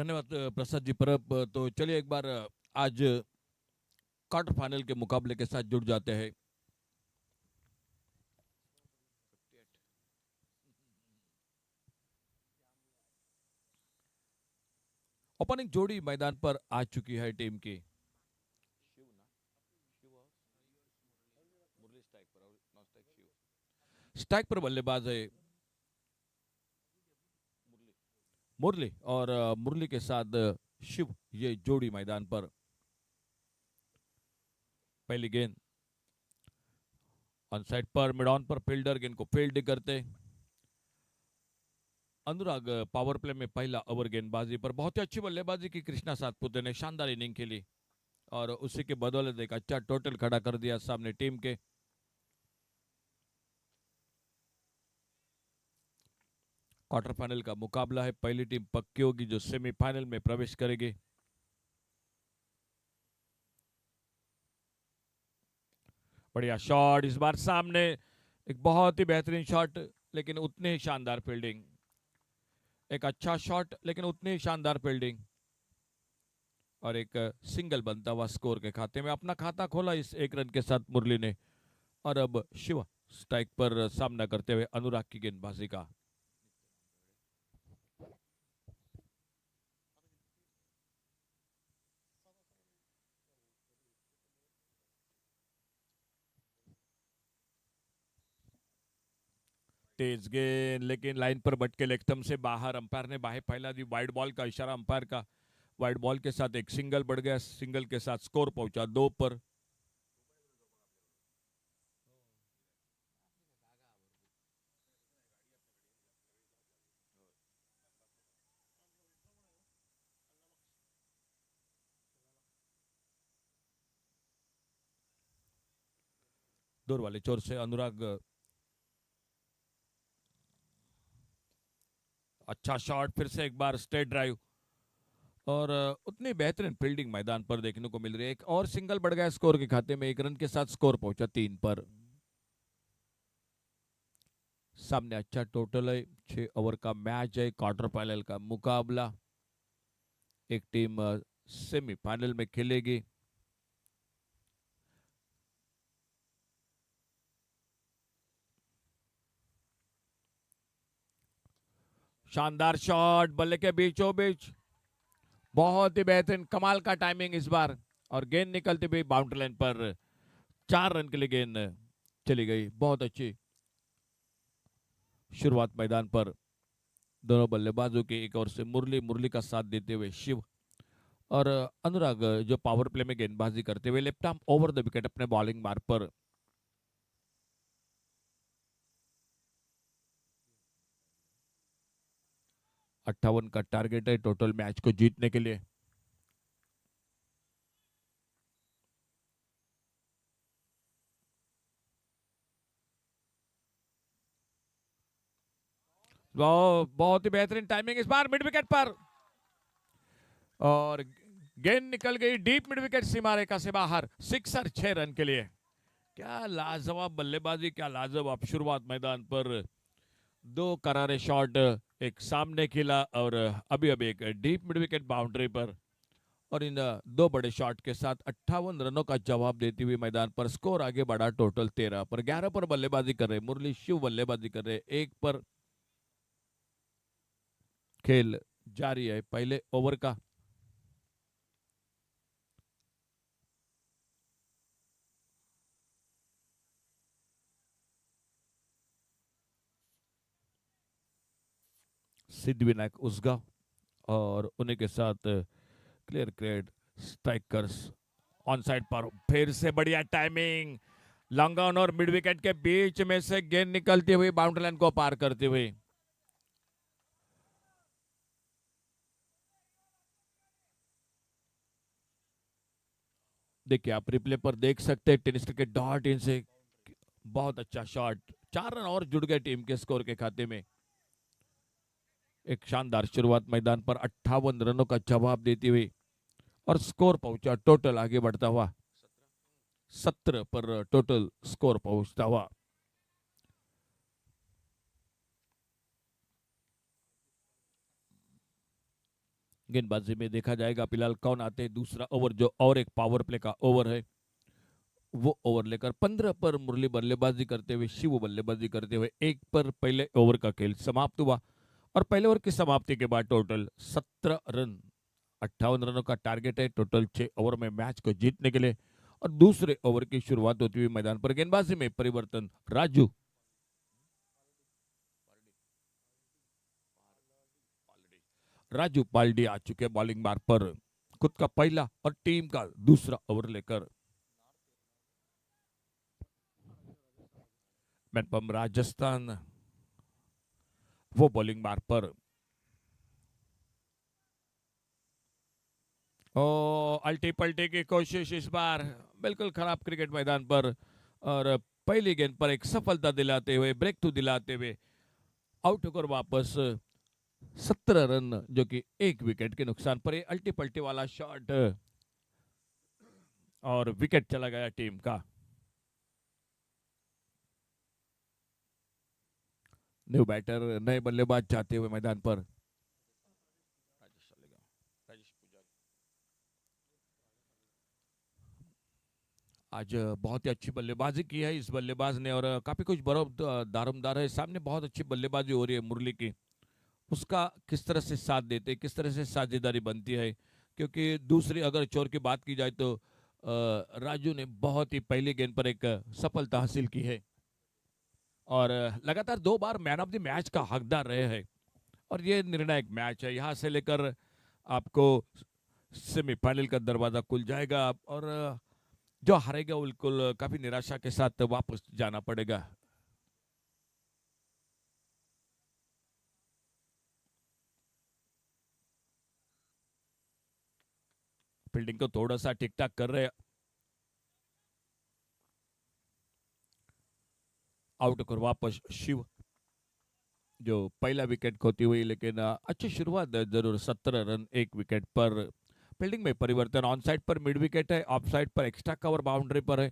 धन्यवाद प्रसाद जी परब। तो चलिए एक बार आज क्वार्टर फाइनल के मुकाबले के साथ जुड़ जाते हैं। ओपनिंग जोड़ी मैदान पर आ चुकी है टीम की। स्ट्राइक पर बल्लेबाज है मुरली और मुरली के साथ शिव, ये जोड़ी मैदान पर। पहली गेंद ऑन साइड पर, मिड ऑन पर फील्डर गेंद को फील्ड करते। अनुराग पावर प्ले में पहला ओवर गेंदबाजी पर बहुत ही अच्छी बल्लेबाजी की कृष्णा सातपुते ने, शानदार इनिंग खेली और उसी के बदौलत एक अच्छा टोटल खड़ा कर दिया सामने टीम के। क्वार्टर फाइनल का मुकाबला है, पहली टीम पक्की होगी जो सेमीफाइनल में प्रवेश करेगी। बढ़िया शॉट इस बार सामने, एक बहुत ही बेहतरीन शॉट लेकिन उतने ही शानदार फील्डिंग। एक अच्छा शॉट लेकिन उतनी ही शानदार फील्डिंग और एक सिंगल बनता हुआ स्कोर के खाते में। अपना खाता खोला इस एक रन के साथ मुरली ने और अब शिव स्ट्राइक पर सामना करते हुए अनुराग की गेंदबाजी का। तेज गेंद लेकिन लाइन पर बटके लेगस्टंप से बाहर। अंपायर ने बाहें फैला दी, वाइड बॉल का इशारा अंपायर का। वाइड बॉल के साथ एक सिंगल बढ़ गया, सिंगल के साथ स्कोर पहुंचा 2 पर। दूर वाले चोर से अनुराग, अच्छा शॉट, फिर से एक बार स्ट्रेट ड्राइव और उतनी बेहतरीन फील्डिंग मैदान पर देखने को मिल रही है। एक और सिंगल बढ़ गया स्कोर के खाते में, 1 रन के साथ स्कोर पहुंचा 3 पर। सामने अच्छा टोटल है, 6 ओवर का मैच है, क्वार्टर फाइनल का मुकाबला। एक टीम सेमीफाइनल में खेलेगी। शानदार शॉट बल्ले के बीचों बीच, बहुत ही बेहतरीन, कमाल का टाइमिंग इस बार और गेंद निकलती हुई बाउंड्री लाइन पर। 4 रन के लिए गेंद चली गई। बहुत अच्छी शुरुआत मैदान पर दोनों बल्लेबाजों की। एक ओर से मुरली का साथ देते हुए शिव और अनुराग जो पावर प्ले में गेंदबाजी करते हुए left arm over the wicket अपने बॉलिंग मार्ग पर। अट्ठावन का टारगेट है टोटल मैच को जीतने के लिए। बहुत ही बेहतरीन टाइमिंग इस बार मिड विकेट पर और गेंद निकल गई डीप मिड विकेट सीमा रेखा से बाहर। 6 रन के लिए। क्या लाजवाब बल्लेबाजी, क्या लाजवाब शुरुआत मैदान पर। 2 करारे शॉट, एक सामने खेला और अभी अभी एक डीप मिड विकेट बाउंड्री पर और इन 2 बड़े शॉट के साथ 58 रनों का जवाब देती हुई मैदान पर स्कोर आगे बढ़ा टोटल 13 पर। 11 पर बल्लेबाजी कर रहे मुरली, शिव बल्लेबाजी कर रहे 1 पर। खेल जारी है पहले ओवर का। सिद्धिविनायक उसगांव और उन्हीं के साथ Clear Cred Strikers on side पर। फिर से बढ़िया टाइमिंग, लॉन्ग ऑन और मिड विकेट के बीच में से गेंद निकलती हुई बाउंड्री लाइन को पार करती हुई। देखिए आप रिप्ले पर देख सकते हैं टेनिस क्रिकेट डॉट इन से, बहुत अच्छा शॉट। 4 रन और जुड़ गए टीम के स्कोर के खाते में। एक शानदार शुरुआत मैदान पर 58 रनों का जवाब देती हुई और स्कोर पहुंचा टोटल आगे बढ़ता हुआ 17 पर टोटल स्कोर पहुंचता हुआ। गेंदबाजी में देखा जाएगा फिलहाल कौन आते हैं। दूसरा ओवर जो और एक पावर प्ले का ओवर है वो ओवर लेकर 15 पर मुरली बल्लेबाजी करते हुए, शिव बल्लेबाजी करते हुए 1 पर पहले ओवर का खेल समाप्त हुआ। और पहले ओवर की समाप्ति के बाद टोटल 17 रन, 58 रनों का टारगेट है टोटल 6 ओवर में मैच को जीतने के लिए। और दूसरे ओवर की शुरुआत होती हुई मैदान पर गेंदबाजी में परिवर्तन। राजू पाल्डी आ चुके बॉलिंग मार्ग पर, खुद का पहला और टीम का दूसरा ओवर लेकर। मैनपम राजस्थान वो बॉलिंग मार्ग पर। अल्टी पल्टी की कोशिश इस बार बिल्कुल खराब क्रिकेट मैदान पर, और पहली गेंद पर एक सफलता दिलाते हुए, ब्रेक थ्रू दिलाते हुए आउट होकर वापस 17 रन, जो कि 1 विकेट के नुकसान पर। ये अल्टी पल्टी वाला शॉट और विकेट चला गया टीम का। न्यू बैटर, नए बल्लेबाज चाहते हुए मैदान पर। आज बहुत ही अच्छी बल्लेबाजी की है इस बल्लेबाज ने, और काफी कुछ बड़ा दारोमदार है। सामने बहुत अच्छी बल्लेबाजी हो रही है मुरली की, उसका किस तरह से साथ देते, किस तरह से साझेदारी बनती है। क्योंकि दूसरी अगर चोर की बात की जाए तो राजू ने बहुत ही पहली गेंद पर एक सफलता हासिल की है, और लगातार 2 बार मैन ऑफ द मैच का हकदार रहे हैं। और ये निर्णायक मैच है, यहाँ से लेकर आपको सेमीफाइनल का दरवाजा खुल जाएगा, और जो हारेगा बिल्कुल काफी निराशा के साथ वापस जाना पड़ेगा। फील्डिंग को थोड़ा सा ठीक ठाक कर रहे हैं। आउट होकर वापस शिव, जो पहला विकेट खोती हुई, लेकिन अच्छी शुरुआत है जरूर। 17 रन 1 विकेट पर। फील्डिंग में परिवर्तन, ऑन साइड पर मिड विकेट है, ऑफ साइड पर एक्स्ट्रा कवर बाउंड्री पर है।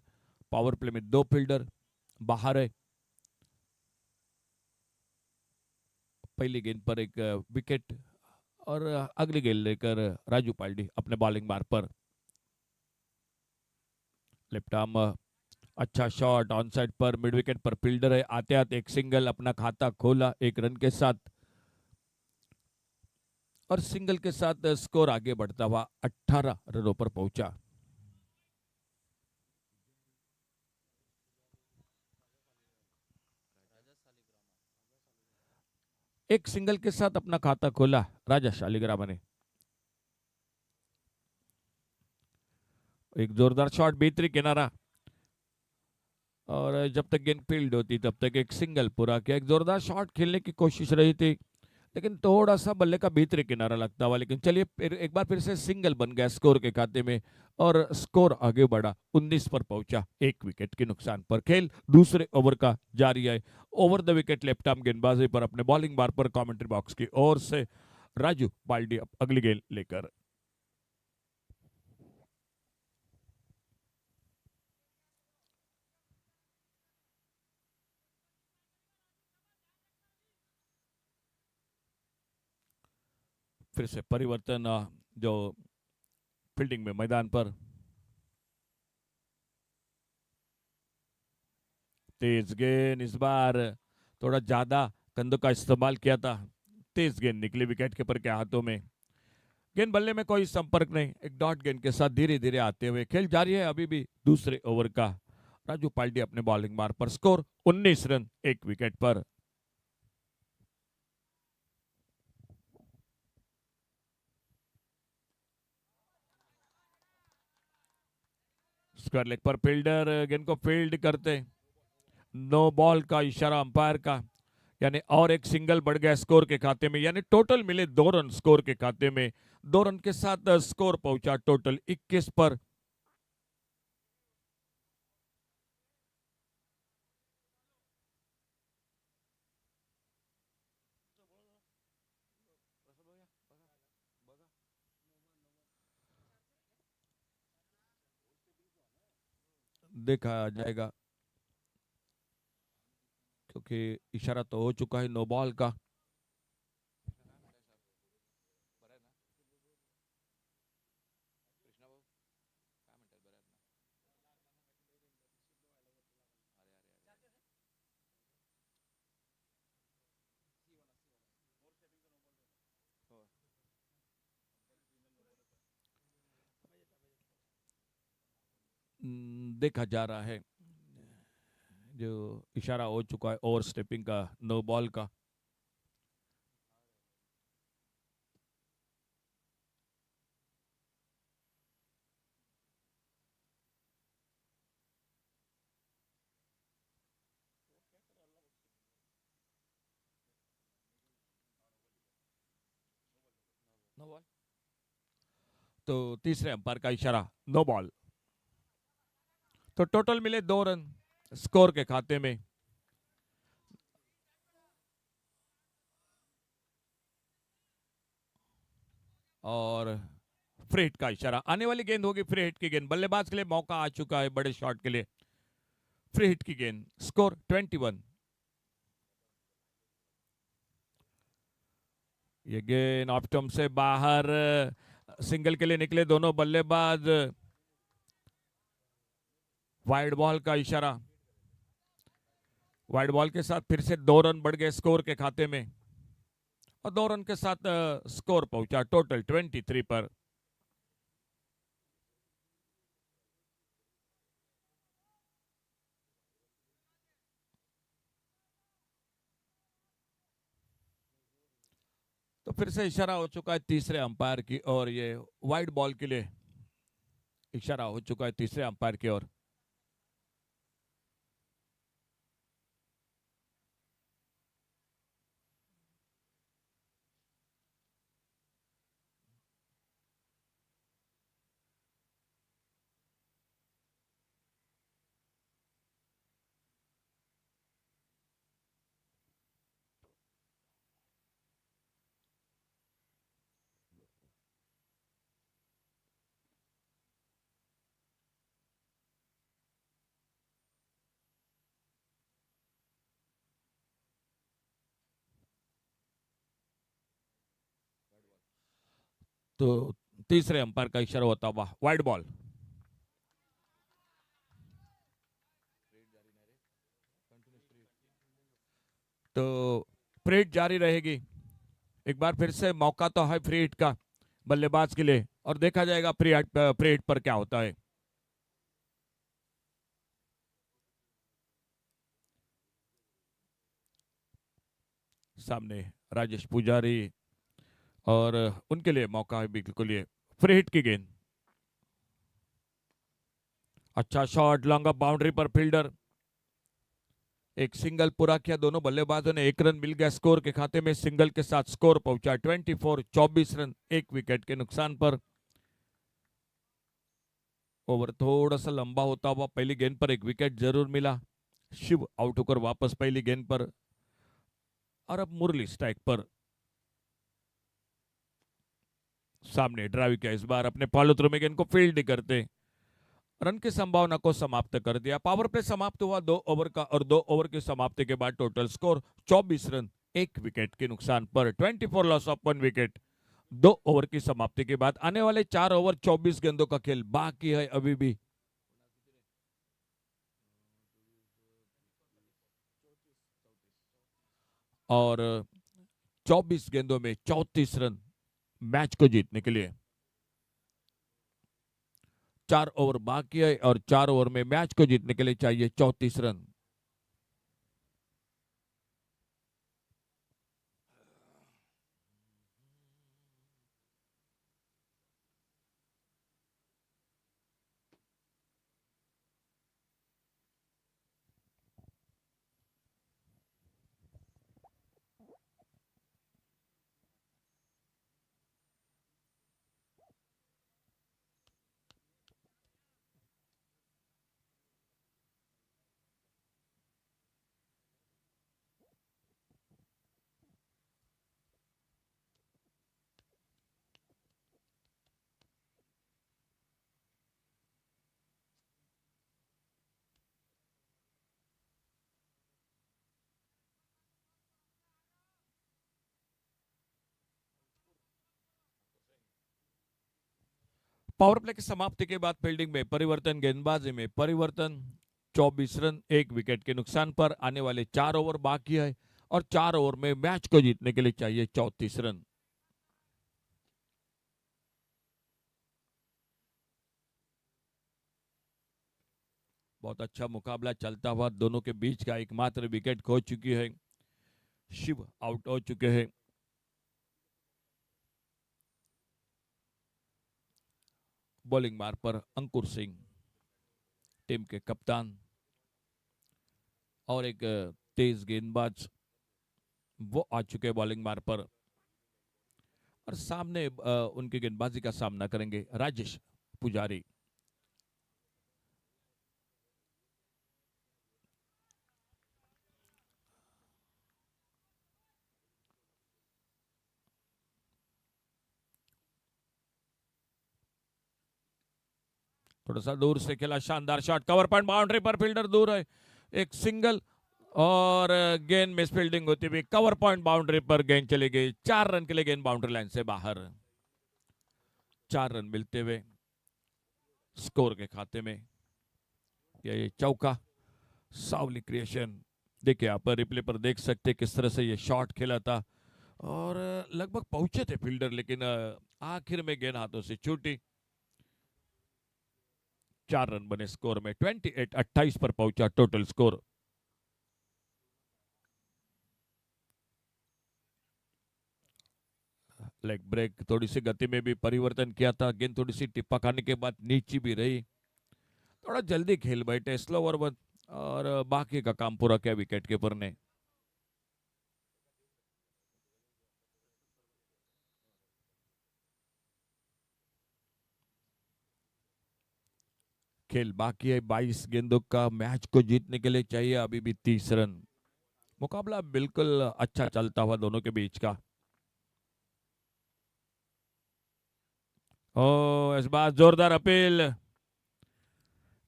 पावर प्ले में 2 फील्डर बाहर है। पहली गेंद पर एक विकेट, और अगली गेंद लेकर राजू पाल्डी अपने बॉलिंग मार्ग पर। लेफ्ट आर्म, अच्छा शॉट ऑन साइड पर, मिड विकेट पर फील्डर है। आते आते एक सिंगल, अपना खाता खोला 1 रन के साथ, और सिंगल के साथ स्कोर आगे बढ़ता हुआ 18 रनों पर पहुंचा। एक सिंगल के साथ अपना खाता खोला राजा शालिग्राम ने। एक जोरदार शॉट भीतरी किनारा, और जब तक गेंद फील्ड होती तब तक एक सिंगल पूरा किया। एक जोरदार शॉट खेलने की कोशिश रही थी, लेकिन थोड़ा सा बल्ले का भीतरी किनारा लगता हुआ। लेकिन चलिए फिर एक बार फिर से सिंगल बन गया स्कोर के खाते में, और स्कोर आगे बढ़ा, 19 पर पहुंचा 1 विकेट के नुकसान पर। खेल दूसरे ओवर का जारी है। Over the wicket left arm गेंदबाजी पर अपने बॉलिंग बार पर कमेंट्री बॉक्स की ओर से राजू पाल्डी अगली गेंद लेकर। फिर से परिवर्तन, जो फील्डिंग में मैदान पर। तेज गेंद इस बार, थोड़ा ज्यादा कंधों का इस्तेमाल किया था। तेज गेंद निकली विकेट कीपर के हाथों में। गेंद बल्ले में कोई संपर्क नहीं, एक डॉट गेंद के साथ धीरे धीरे आते हुए खेल जारी है अभी भी दूसरे ओवर का। राजू पाल्डी अपने बॉलिंग मार्ग पर। स्कोर 19 रन 1 विकेट पर। स्क्वायर लेग पर फील्डर गेंद को फील्ड करते, नो बॉल का इशारा अंपायर का, यानी और एक सिंगल बढ़ गया स्कोर के खाते में। यानी टोटल मिले 2 रन स्कोर के खाते में। 2 रन के साथ स्कोर पहुंचा टोटल 21 पर। देखा जाएगा, क्योंकि इशारा तो हो चुका है नो बॉल का। देखा जा रहा है, जो इशारा हो चुका है ओवर स्टेपिंग का, नो बॉल का। नो बॉल, तो तीसरे अंपायर का इशारा, नो बॉल। तो टोटल मिले 2 रन स्कोर के खाते में। और फ्री हिट का इशारा, आने वाली गेंद होगी फ्री हिट की गेंद। बल्लेबाज के लिए मौका आ चुका है बड़े शॉट के लिए। फ्री हिट की गेंद, स्कोर 21। ये गेंद ऑफ स्टंप से बाहर, सिंगल के लिए निकले दोनों बल्लेबाज। वाइड बॉल का इशारा, वाइड बॉल के साथ फिर से 2 रन बढ़ गए स्कोर के खाते में, और 2 रन के साथ स्कोर पहुंचा टोटल 23 पर। तो फिर से इशारा हो चुका है तीसरे अंपायर की ओर, ये वाइड बॉल के लिए इशारा हो चुका है तीसरे अंपायर की ओर। तो तीसरे अंपायर का इशारा होता हुआ वाइड बॉल। तो फ्री हिट जारी रहेगी। एक बार फिर से मौका तो है फ्री हिट का बल्लेबाज के लिए, और देखा जाएगा फ्री हिट पर क्या होता है। सामने राजेश पुजारी, और उनके लिए मौका है बिल्कुल ये फ्री हिट की गेंद। अच्छा शॉट, लॉन्ग अप बाउंड्री पर फील्डर, एक सिंगल पूरा किया। दोनों बल्लेबाजों ने 1 रन मिल गया स्कोर के खाते में। सिंगल के साथ स्कोर पहुंचा 24, 24 रन 1 विकेट के नुकसान पर। ओवर थोड़ा सा लंबा होता हुआ पहली गेंद पर 1 विकेट जरूर मिला। शिव आउट होकर वापस पहली गेंद पर, और अब मुरली स्ट्राइक पर। सामने ड्राइव किया, इस बार अपने फॉलो थ्रू में गेंद को फील्ड नहीं करते, रन की संभावना को समाप्त कर दिया। पावर प्ले समाप्त हुआ 2 ओवर का, और 2 ओवर की समाप्ति के बाद टोटल स्कोर 24 रन 1 विकेट के नुकसान पर। 24 लॉस ऑफ 1 विकेट। 2 ओवर की समाप्ति के बाद आने वाले 4 ओवर 24 गेंदों का खेल बाकी है अभी भी। और 24 गेंदों में 34 रन मैच को जीतने के लिए। 4 ओवर बाकी है, और 4 ओवर में मैच को जीतने के लिए चाहिए 34 रन। पावर प्ले की समाप्ति के बाद फील्डिंग में परिवर्तन, गेंदबाजी में परिवर्तन। 24 रन 1 विकेट के नुकसान पर आने वाले 4 ओवर बाकी है, और 4 ओवर में मैच को जीतने के लिए चाहिए 34 रन। बहुत अच्छा मुकाबला चलता हुआ दोनों के बीच का एकमात्र विकेट खो चुकी है। शिव आउट हो चुके हैं। बॉलिंग मार पर अंकुर सिंह टीम के कप्तान और एक तेज गेंदबाज वो आ चुके बॉलिंग मार पर और सामने उनकी गेंदबाजी का सामना करेंगे राजेश पुजारी। थोड़ा सा दूर से खेला, शानदार शॉट, कवर पॉइंट बाउंड्री पर, फील्डर दूर है, एक सिंगल और गेंद मिस फील्डिंग होती हुई कवर पॉइंट बाउंड्री पर गेंद चली गई। 4 रन के लिए गेंद बाउंड्री लाइन से बाहर। 4 रन मिलते हुए स्कोर के खाते में। ये चौका, सावली क्रिएशन। देखिए आप रिप्ले पर देख सकते किस तरह से ये शॉट खेला था और लगभग पहुंचे थे फील्डर, लेकिन आखिर में गेंद हाथों से छूटी। 4 रन बने स्कोर में। 28 पर पहुंचा टोटल स्कोर। लेग ब्रेक, थोड़ी सी गति में भी परिवर्तन किया था। गेंद थोड़ी सी टिप्पा खाने के बाद नीची भी रही। थोड़ा जल्दी खेल बैठे, स्लो ओवर बंद और बाकी का काम पूरा किया विकेट कीपर ने। खेल बाकी है 22 गेंदों का। मैच को जीतने के लिए चाहिए अभी भी 30 रन। मुकाबला बिल्कुल अच्छा चलता हुआ दोनों के बीच का। ओ इस बार जोरदार अपील,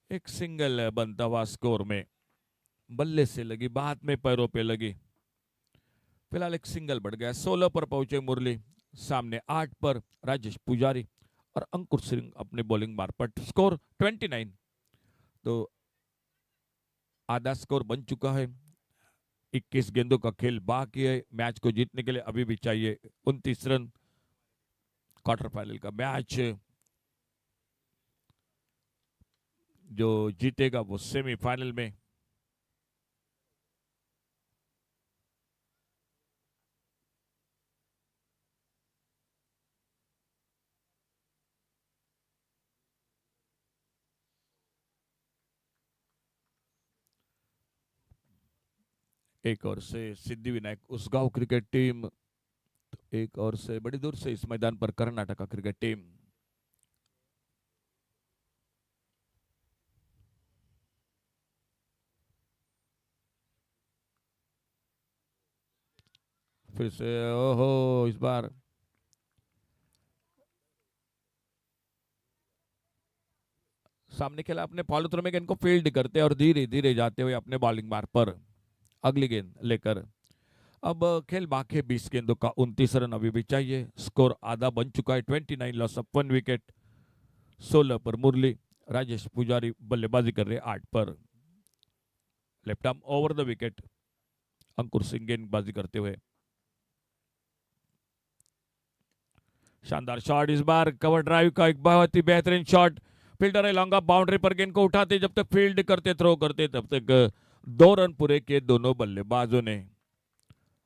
एक सिंगल बनता हुआ स्कोर में। बल्ले से लगी, बाद में पैरों पे लगी। फिलहाल एक सिंगल बढ़ गया। 16 पर पहुंचे मुरली, सामने 8 पर राजेश पुजारी और अंकुर सिंह अपने बॉलिंग मार्फत। स्कोर 29। तो आधा स्कोर बन चुका है। 21 गेंदों का खेल बाकी है। मैच को जीतने के लिए अभी भी चाहिए 29 रन। क्वार्टर फाइनल का मैच जो जीतेगा वो सेमीफाइनल में। एक और से सिद्धि विनायक उसगांव क्रिकेट टीम, एक और से बड़ी दूर से इस मैदान पर कर्नाटका क्रिकेट टीम। फिर से ओहो, इस बार सामने खेला अपने फॉलो में गेंद को फील्ड करते और धीरे धीरे जाते हुए अपने बॉलिंग मार पर अगली गेंद लेकर। अब खेल बाकी 20 गेंदों का 29 रन अभी भी चाहिए। स्कोर आधा बन चुका है। 29 लॉस ऑफ 1 विकेट। 16 पर मुरली, राजेश पुजारी बल्लेबाजी कर रहे 8 पर। Left arm over the wicket, Ankur Singh गेंदबाजी करते हुए। शानदार शॉट, इस बार कवर ड्राइव का एक बहुत ही बेहतरीन शॉट। फील्डर है लॉन्ग ऑफ बाउंड्री पर, गेंद को उठाते जब तक फील्ड करते, थ्रो करते, तब तक 2 रन पूरे किए दोनों बल्लेबाजों ने।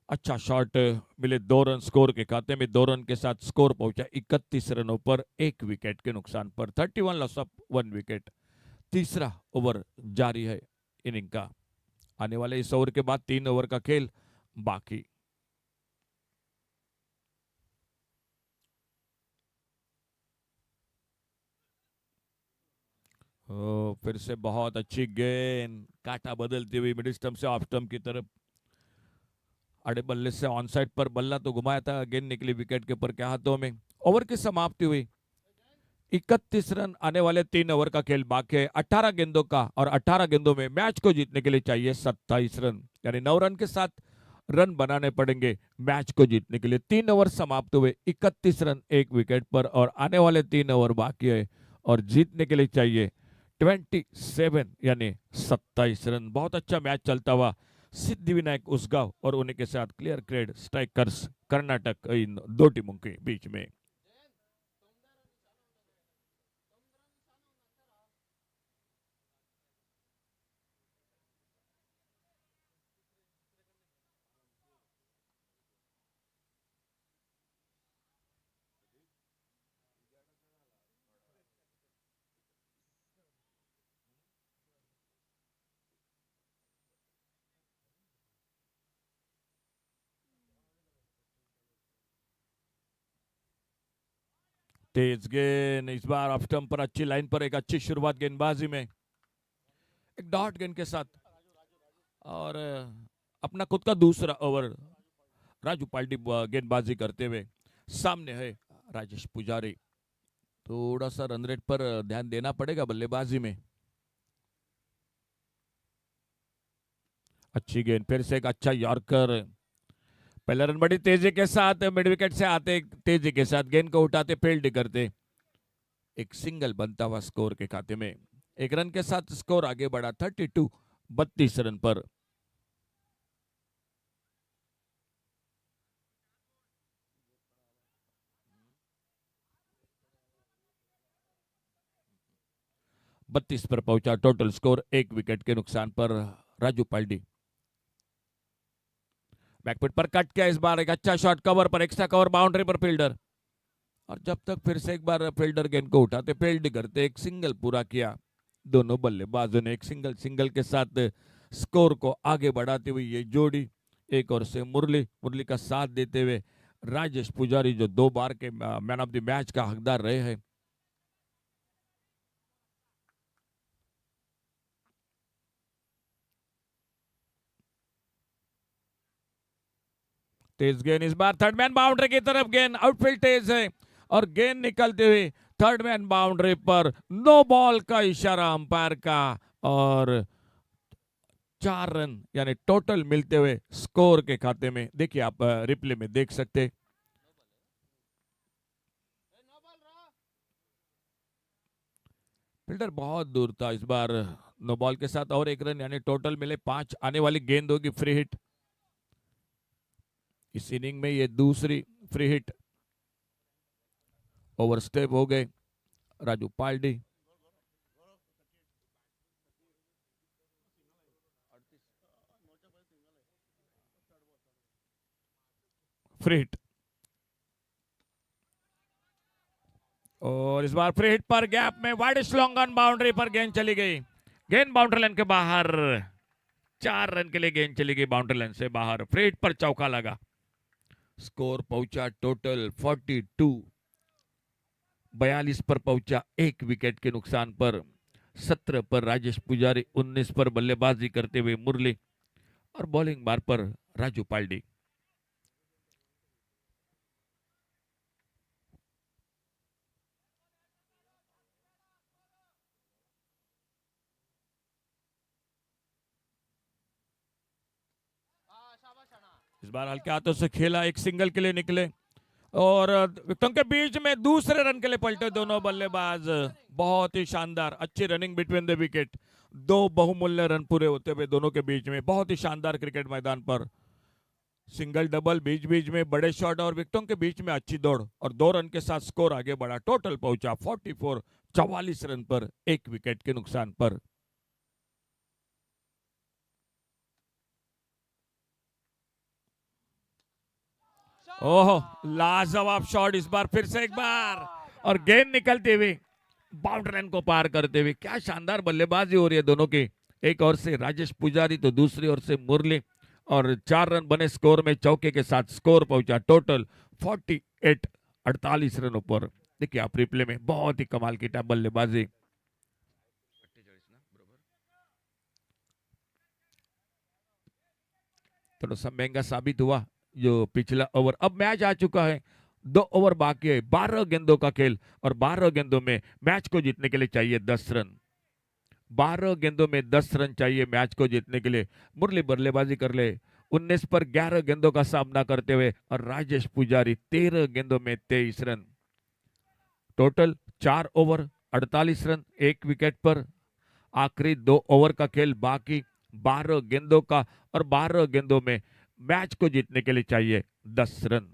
अच्छा शॉट मिले, 2 रन स्कोर के खाते में। 2 रन के साथ स्कोर पहुंचा 31 रनों पर 1 विकेट के नुकसान पर। 31 लॉस ऑफ 1 विकेट। तीसरा ओवर जारी है इनिंग का। आने वाले इस ओवर के बाद 3 ओवर का खेल बाकी। फिर से बहुत अच्छी गेंद, काटा बदलती हुई मिडिल स्टंप से ऑफ स्टंप की तरफ। अड़े बल्ले से ऑन साइड पर बल्ला तो घुमाया था, गेंद निकली विकेट कीपर के हाथों में। ओवर की समाप्ति हुई। 31 रन। आने वाले 3 ओवर का खेल बाकी है 18 गेंदों का, और 18 गेंदों में मैच को जीतने के लिए चाहिए 27 रन, यानी 9 रन के साथ रन बनाने पड़ेंगे मैच को जीतने के लिए। 3 ओवर समाप्त हुए, 31 रन 1 विकेट पर, और आने वाले 3 ओवर बाकी है और जीतने के लिए चाहिए 27 यानी 27 रन। बहुत अच्छा मैच चलता हुआ सिद्धिविनायक उसगांव और उन्हीं के साथ क्लियर ग्रेड स्ट्राइकर्स कर्नाटक, इन 2 टीमों के बीच में। तेज गेंद इस बार ऑफ स्टंप पर अच्छी लाइन पर एक अच्छी शुरुआत गेंदबाजी में, एक डॉट गेंद के साथ। और अपना खुद का दूसरा ओवर राजू पाल्टी गेंदबाजी करते हुए। सामने है राजेश पुजारी। थोड़ा सा रन रेट पर ध्यान देना पड़ेगा बल्लेबाजी में। अच्छी गेंद, फिर से एक अच्छा यॉर्कर। पहला रन बड़ी तेजी के साथ मिड विकेट से आते, तेजी के साथ गेंद को उठाते, फील्ड करते, एक सिंगल बनता हुआ स्कोर के खाते में। एक रन के साथ स्कोर आगे बढ़ा 32, 32 रन पर। बत्तीस पर पहुंचा टोटल स्कोर, एक विकेट के नुकसान पर राजू पाल्डी। बैकफुट पर कट किया इस बार, एक अच्छा शॉट कवर पर, एक्स्ट्रा कवर बाउंड्री पर फील्डर। और जब तक फिर से एक बार फील्डर गेंद को उठाते, फील्ड करते, एक सिंगल पूरा किया दोनों बल्लेबाजों ने। एक सिंगल के साथ स्कोर को आगे बढ़ाते हुए ये जोड़ी। एक और से मुरली का साथ देते हुए राजेश पुजारी, जो 2 बार के मैन ऑफ द मैच का हकदार रहे हैं। तेज गेंद इस बार थर्ड मैन बाउंड्री की तरफ, गेंद आउटफील्ड तेज है और गेंद निकलते हुए थर्ड मैन बाउंड्री पर। नो बॉल का इशारा अंपायर का और 4 रन यानी टोटल मिलते हुए स्कोर के खाते में। देखिए आप रिप्ले में देख सकते, फील्डर बहुत दूर था इस बार। नो बॉल के साथ और 1 रन यानी टोटल मिले 5। आने वाली गेंद होगी फ्री हिट। इस इनिंग में ये दूसरी फ्री हिट। ओवर स्टेप हो गए राजू पाल्डी। फ्री हिट और इस बार फ्री हिट पर गैप में वाइड लॉन्ग ऑन बाउंड्री पर गेंद चली गई। गेंद बाउंड्री लाइन के बाहर। 4 रन के लिए गेंद चली गई बाउंड्री लाइन से बाहर। फ्री हिट पर चौका लगा। स्कोर पहुंचा टोटल 42, 42 पर पहुंचा, 1 विकेट के नुकसान पर। 17 पर राजेश पुजारी, 19 पर बल्लेबाजी करते हुए मुरली और बॉलिंग बार पर राजू पाल्डी। इस बार हल्के हाथों से खेला, एक सिंगल के लिए निकले और विकेटों के बीच में दूसरे रन के लिए पलटे दोनों बल्लेबाज। बहुत ही शानदार, अच्छी रनिंग बिटवीन द विकेट। 2 बहुमूल्य रन पूरे होते हुए दोनों के बीच में। बहुत ही शानदार क्रिकेट मैदान पर सिंगल डबल, बीच बीच में बड़े शॉट और विकेटों के बीच में अच्छी दौड़ और 2 रन के साथ स्कोर आगे बढ़ा। टोटल पहुंचा 44, 44 रन पर, 1 विकेट के नुकसान पर। ओहो, लाजवाब शॉट इस बार फिर से एक बार और गेंद निकलते हुए बाउंड्री लाइन को पार करते हुए। क्या शानदार बल्लेबाजी हो रही है दोनों की। एक ओर से राजेश पुजारी तो दूसरी ओर से मुरली और 4 रन बने स्कोर में। चौके के साथ स्कोर पहुंचा टोटल 48, 48 रनों पर। देखिए आप रिप्ले में, बहुत ही कमाल की टाइप बल्लेबाजी। थोड़ा सा महंगा साबित हुआ जो पिछला ओवर। अब मैच आ चुका है, 2 ओवर बाकी है, 12 गेंदों का खेल और 12 गेंदों में मैच को जीतने के लिए चाहिए 10 रन। 12 गेंदों में 10 रन चाहिए मैच को जीतने के लिए। मुरली बल्लेबाजी कर ले 19 पर 11 गेंदों का सामना करते हुए और राजेश पुजारी 13 गेंदों में 23 run. Total 4 over 48 run, 1 wicket पर। आखिरी 2 ओवर का खेल बाकी, 12 गेंदों का और 12 गेंदों में मैच को जीतने के लिए चाहिए 10 रन।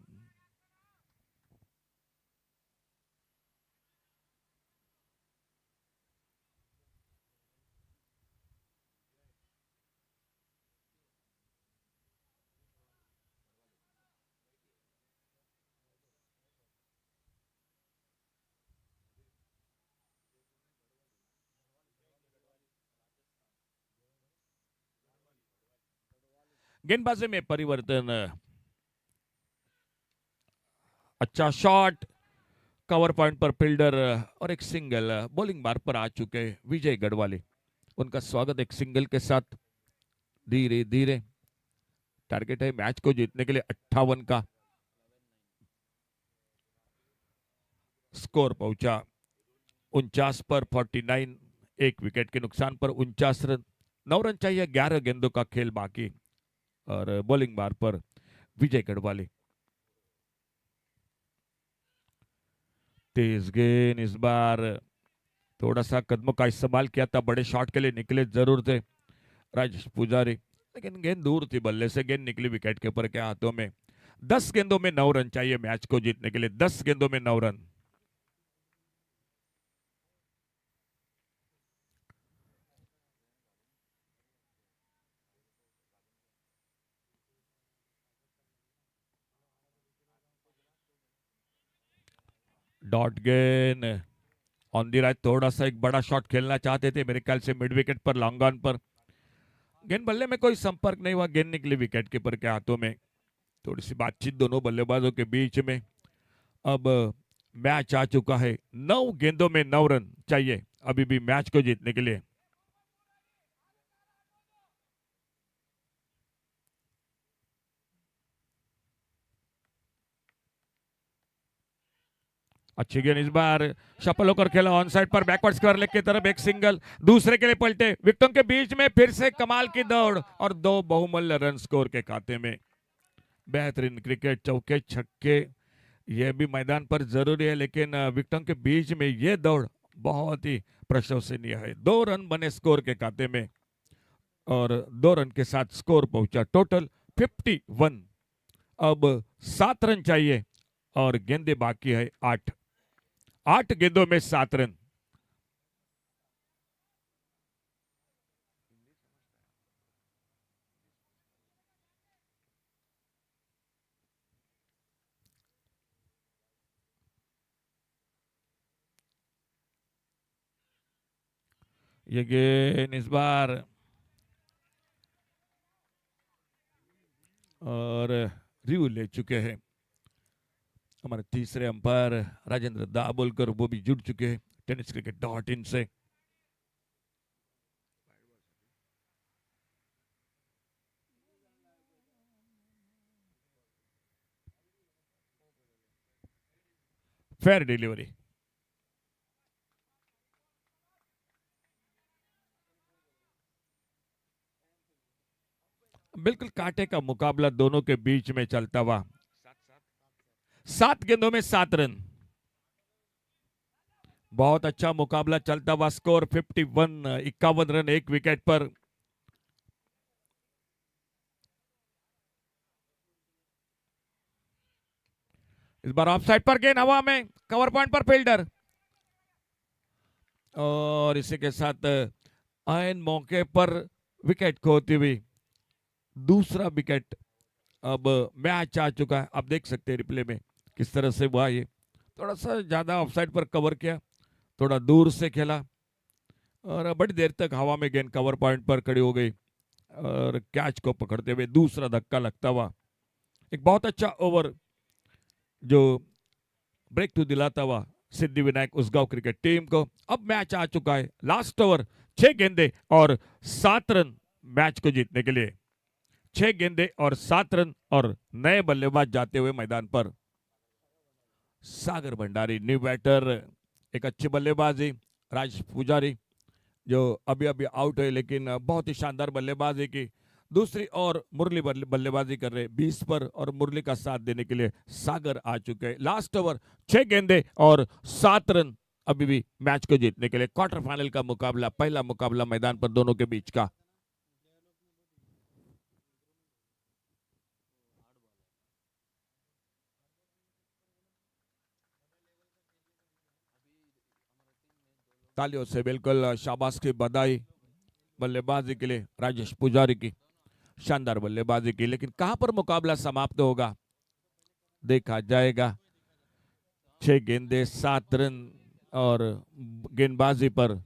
गेंदबाजी में परिवर्तन। अच्छा शॉट कवर पॉइंट पर फील्डर और एक सिंगल बॉलिंग बार पर आ चुके विजय गढ़वाली। उनका स्वागत एक सिंगल के साथ। धीरे धीरे टारगेट है मैच को जीतने के लिए 58 का। स्कोर पहुंचा 49 पर 49। एक विकेट के नुकसान पर 49 रन। 9 रन चाहिए, 11 गेंदों का खेल बाकी। और बॉलिंग बार पर विजय गढ़वाली। तेज गेंद इस बार थोड़ा सा कदमों का इस्तेमाल किया था, बड़े शॉट के लिए निकले जरूर थे राजेश पुजारी, लेकिन गेंद दूर थी बल्ले से। गेंद निकली विकेट के ऊपर के हाथों में। 10 गेंदों में 9 रन चाहिए मैच को जीतने के लिए। 10 गेंदों में 9 रन। डॉट गेंद ऑन दी राइट। थोड़ा सा एक बड़ा शॉट खेलना चाहते थे मेरे ख्याल से मिड विकेट पर, लॉन्ग ऑन पर। गेंद बल्ले में कोई संपर्क नहीं हुआ, गेंद निकली विकेट कीपर के हाथों में। थोड़ी सी बातचीत दोनों बल्लेबाजों के बीच में। अब मैच आ चुका है, 9 गेंदों में 9 रन चाहिए अभी भी मैच को जीतने के लिए। अच्छी गेंद इस बार शफल होकर खेला ऑन साइड पर, बैकवर्ड स्क्वायर लेग की तरफ एक सिंगल, दूसरे के लिए पलटे। विकेटों के बीच में फिर से कमाल की दौड़ और 2 बहुमूल्य रन स्कोर के खाते में। बेहतरीन क्रिकेट, चौके छक्के ये भी मैदान पर जरूरी है, लेकिन विकेटों के बीच में ये दौड़ बहुत ही प्रशंसनीय है। 2 रन बने स्कोर के खाते में और 2 रन के साथ स्कोर पहुंचा टोटल 51। अब 7 रन चाहिए और गेंदे बाकी है 8। 8 गेंदों में 7 रन। ये गेंद इस बार और रिव्यू ले चुके हैं हमारे तीसरे अंपायर राजेंद्र दाभोलकर, वो भी जुड़ चुके हैं टेनिस क्रिकेट .in से। Fair delivery. बिल्कुल कांटे का मुकाबला दोनों के बीच में चलता हुआ। 7 गेंदों में 7 रन। बहुत अच्छा मुकाबला चलता हुआ। स्कोर 51, 51 रन एक विकेट पर। इस बार ऑफ साइड पर गेंद हवा में, कवर पॉइंट पर फील्डर और इसी के साथ आयन मौके पर विकेट खोती हुई दूसरा विकेट। अब मैच आ चुका है, आप देख सकते हैं रिप्ले में किस तरह से हुआ। ये थोड़ा सा ज्यादा ऑफसाइड पर कवर किया, थोड़ा दूर से खेला और बड़ी देर तक हवा में गेंद कवर पॉइंट पर खड़ी हो गई और कैच को पकड़ते हुए दूसरा धक्का लगता हुआ। एक बहुत अच्छा ओवर जो ब्रेक थ्रू दिलाता हुआ सिद्धि विनायक उसगांव क्रिकेट टीम को। अब मैच आ चुका है, लास्ट ओवर, 6 गेंदे और 7 रन मैच को जीतने के लिए। 6 गेंदे और 7 रन और नए बल्लेबाज जाते हुए मैदान पर। सागर भंडारी न्यू बैटर, एक अच्छी बल्लेबाजी। राज पुजारी जो अभी अभी आउट है लेकिन बहुत ही शानदार बल्लेबाजी की। दूसरी और मुरली बल्लेबाजी कर रहे 20 पर और मुरली का साथ देने के लिए सागर आ चुके हैं। लास्ट ओवर, 6 गेंदे और 7 रन अभी भी मैच को जीतने के लिए। क्वार्टर फाइनल का मुकाबला, पहला मुकाबला मैदान पर दोनों के बीच का। तालियों से बिल्कुल शाबाश की बधाई बल्लेबाजी के लिए राजेश पुजारी की, शानदार बल्लेबाजी की। लेकिन कहां पर मुकाबला समाप्त होगा देखा जाएगा। 6 गेंदे 7 रन और गेंदबाजी पर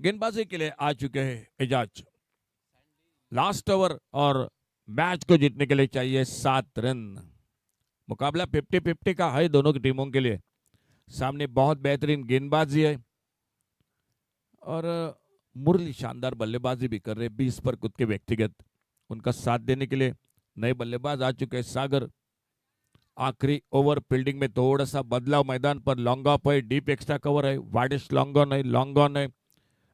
गेंदबाजी के लिए आ चुके हैं एजाज। लास्ट ओवर और मैच को जीतने के लिए चाहिए 7 रन। मुकाबला 50-50 का है दोनों की टीमों के लिए। सामने बहुत बेहतरीन गेंदबाजी है और मुरली शानदार बल्लेबाजी भी कर रहे 20 पर खुद के व्यक्तिगत। उनका साथ देने के लिए नए बल्लेबाज आ चुके हैं सागर। आखिरी ओवर फील्डिंग में थोड़ा सा बदलाव, मैदान पर लॉन्ग ऑफ है, डीप एक्स्ट्रा कवर है, वाइडेस्ट लॉन्ग ऑन है,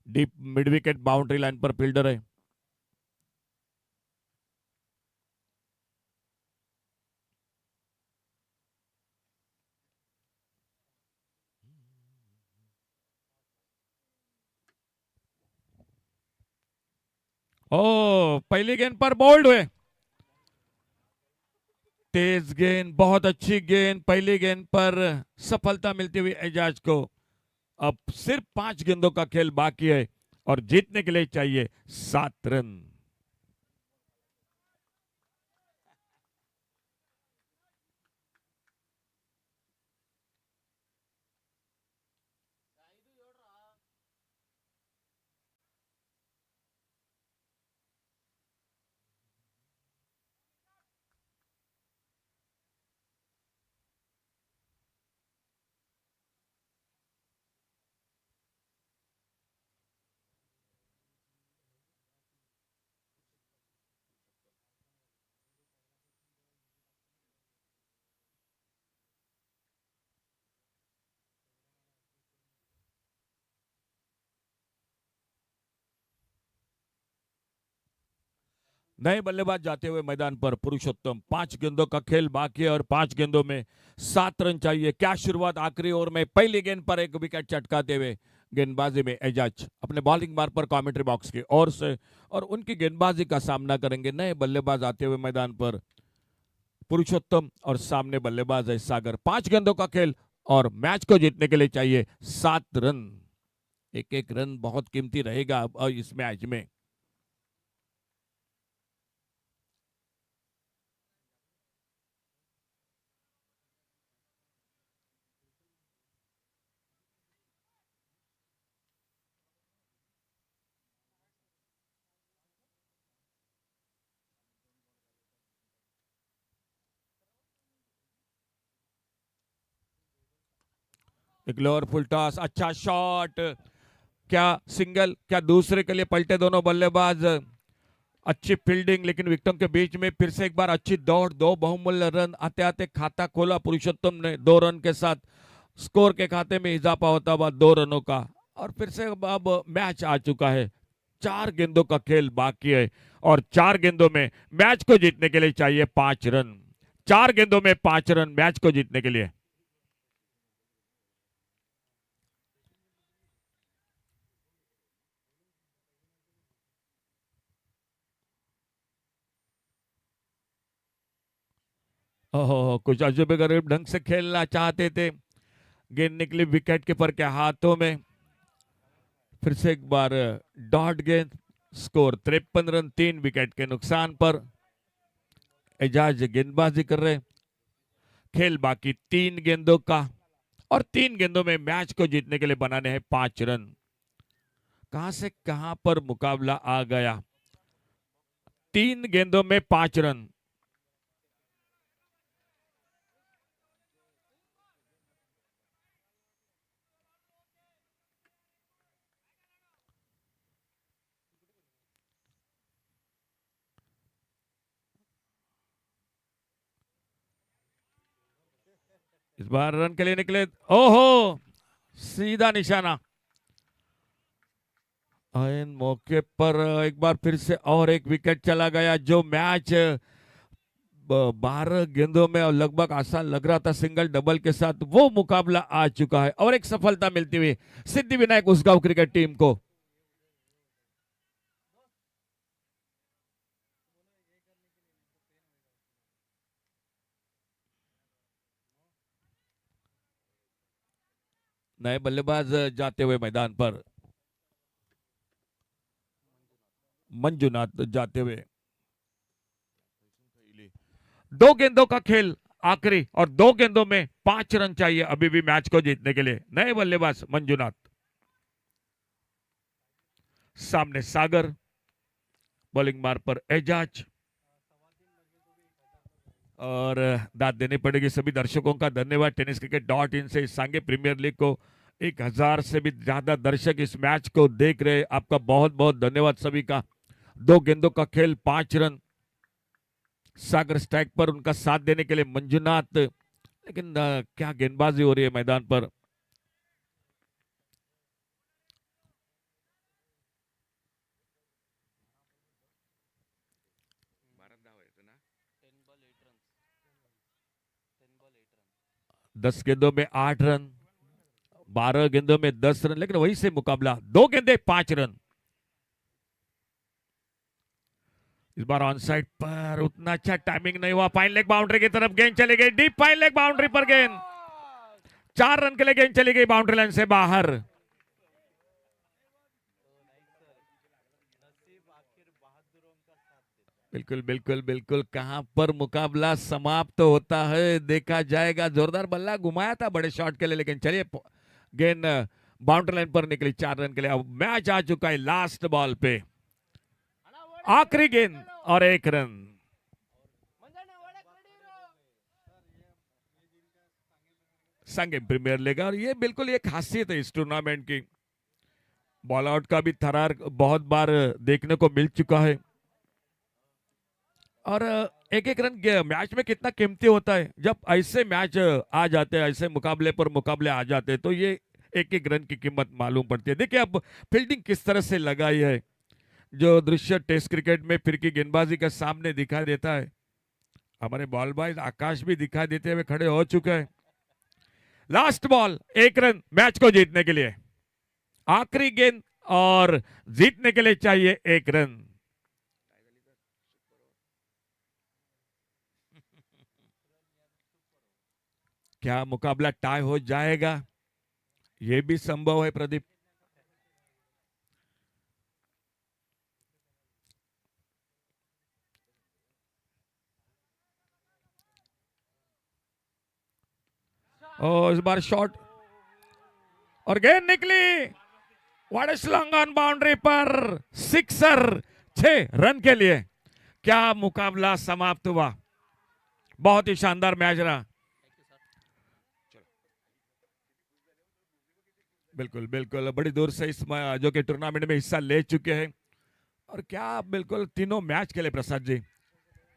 deep mid wicket boundary line पर फील्डर है। ओ पहली गेंद पर बोल्ड हुए। तेज गेंद, बहुत अच्छी गेंद, पहली गेंद पर सफलता मिलती हुई एजाज को। अब सिर्फ 5 गेंदों का खेल बाकी है और जीतने के लिए चाहिए 7 रन। नए बल्लेबाज जाते हुए मैदान पर पुरुषोत्तम। 5 गेंदों का खेल बाकी है और 5 गेंदों में 7 रन चाहिए। क्या शुरुआत आखिरी ओवर में पहली गेंद पर एक विकेट चटकाते हुए गेंदबाजी में एजाज अपने बॉलिंग मार्ग पर कमेंट्री बॉक्स की ओर से और उनकी गेंदबाजी का सामना करेंगे नए बल्लेबाज आते हुए मैदान पर पुरुषोत्तम और सामने बल्लेबाज है सागर। 5 गेंदों का खेल और मैच को जीतने के लिए चाहिए 7 रन। एक एक रन बहुत कीमती रहेगा अब इस मैच में। एक लोअर फुल टॉस, अच्छा शॉट, क्या सिंगल, क्या दूसरे के लिए पलटे दोनों बल्लेबाज। अच्छी फील्डिंग लेकिन विकेटों के बीच में फिर से एक बार अच्छी दौड़, 2 बहुमूल्य रन आते आते खाता खोला पुरुषोत्तम ने 2 रन के साथ। स्कोर के खाते में इजाफा होता हुआ 2 रनों का और फिर से अब मैच आ चुका है। 4 गेंदों का खेल बाकी है और 4 गेंदों में मैच को जीतने के लिए चाहिए 5 रन। 4 गेंदों में 5 रन मैच को जीतने के लिए। ओहो, कुछ अजूबे गरीब ढंग से खेलना चाहते थे, गेंद निकली विकेट कीपर के हाथों में। फिर से एक बार डॉट गेंद, स्कोर 53 रन 3 विकेट के नुकसान पर। एजाज गेंदबाजी कर रहे, खेल बाकी 3 गेंदों का और 3 गेंदों में मैच को जीतने के लिए बनाने हैं 5 रन। कहां से कहां पर मुकाबला आ गया। 3 गेंदों में 5 रन। इस बार रन के लिए निकले, ओहो सीधा निशाना। इन मौके पर एक बार फिर से और एक विकेट चला गया। जो मैच 12 गेंदों में और लगभग आसान लग रहा था सिंगल डबल के साथ, वो मुकाबला आ चुका है और एक सफलता मिलती हुई सिद्धि विनायक उसगांव क्रिकेट टीम को। नए बल्लेबाज जाते हुए मैदान पर, मंजुनाथ जाते हुए। 2 गेंदों का खेल आखिरी और 2 गेंदों में 5 रन चाहिए अभी भी मैच को जीतने के लिए। नए बल्लेबाज मंजुनाथ। सामने सागर, बॉलिंग मार पर एजाज। और दाद देनी पड़ेगी सभी दर्शकों का धन्यवाद। tenniscricket.in से इस सांगे प्रीमियर लीग को 1000 से भी ज्यादा दर्शक इस मैच को देख रहे, आपका बहुत बहुत धन्यवाद सभी का। 2 गेंदों का खेल, 5 रन। सागर स्ट्राइक पर, उनका साथ देने के लिए मंजुनाथ, लेकिन क्या गेंदबाजी हो रही है मैदान पर। दस गेंदों में 8 रन, 12 गेंदों में 10 रन, लेकिन वहीं से मुकाबला 2 गेंदे 5 रन। इस बार ऑन साइड पर उतना अच्छा टाइमिंग नहीं हुआ। फाइन लेग बाउंड्री की तरफ गेंद चली गई, डीप फाइन लेग बाउंड्री पर गेंद, 4 रन के लिए गेंद चली गई बाउंड्री लाइन से बाहर। बिल्कुल बिल्कुल बिल्कुल, कहां पर मुकाबला समाप्त होता है देखा जाएगा। जोरदार बल्ला घुमाया था बड़े शॉट के लिए, लेकिन चलिए गेंद बाउंड्री लाइन पर निकली 4 रन के लिए। अब मैच आ चुका है लास्ट बॉल पे, आखिरी गेंद और 1 रन। सांगे प्रीमियर लीग, और ये बिल्कुल एक खासियत है इस टूर्नामेंट की। बॉल आउट का भी थरार बहुत बार देखने को मिल चुका है, और एक एक रन मैच में कितना कीमती होता है। जब ऐसे मैच आ जाते हैं, ऐसे मुकाबले आ जाते हैं, तो ये एक एक रन की कीमत मालूम पड़ती है। देखिए अब फील्डिंग किस तरह से लगाई है, जो दृश्य टेस्ट क्रिकेट में फिरकी गेंदबाजी के सामने दिखाई देता है। हमारे बॉल बॉयज आकाश भी दिखाई देते हुए खड़े हो चुके हैं। लास्ट बॉल, 1 रन मैच को जीतने के लिए, आखिरी गेंद और जीतने के लिए चाहिए 1 रन। क्या मुकाबला टाई हो जाएगा? यह भी संभव है प्रदीप। और इस बार शॉट और गेंद निकली, what is long on boundary पर, सिक्सर, 6 रन के लिए। क्या मुकाबला समाप्त हुआ, बहुत ही शानदार मैच रहा। बिल्कुल बिल्कुल, बड़ी दूर से इस जो कि टूर्नामेंट में हिस्सा ले चुके हैं, और क्या बिल्कुल तीनों मैच के लिए प्रसाद जी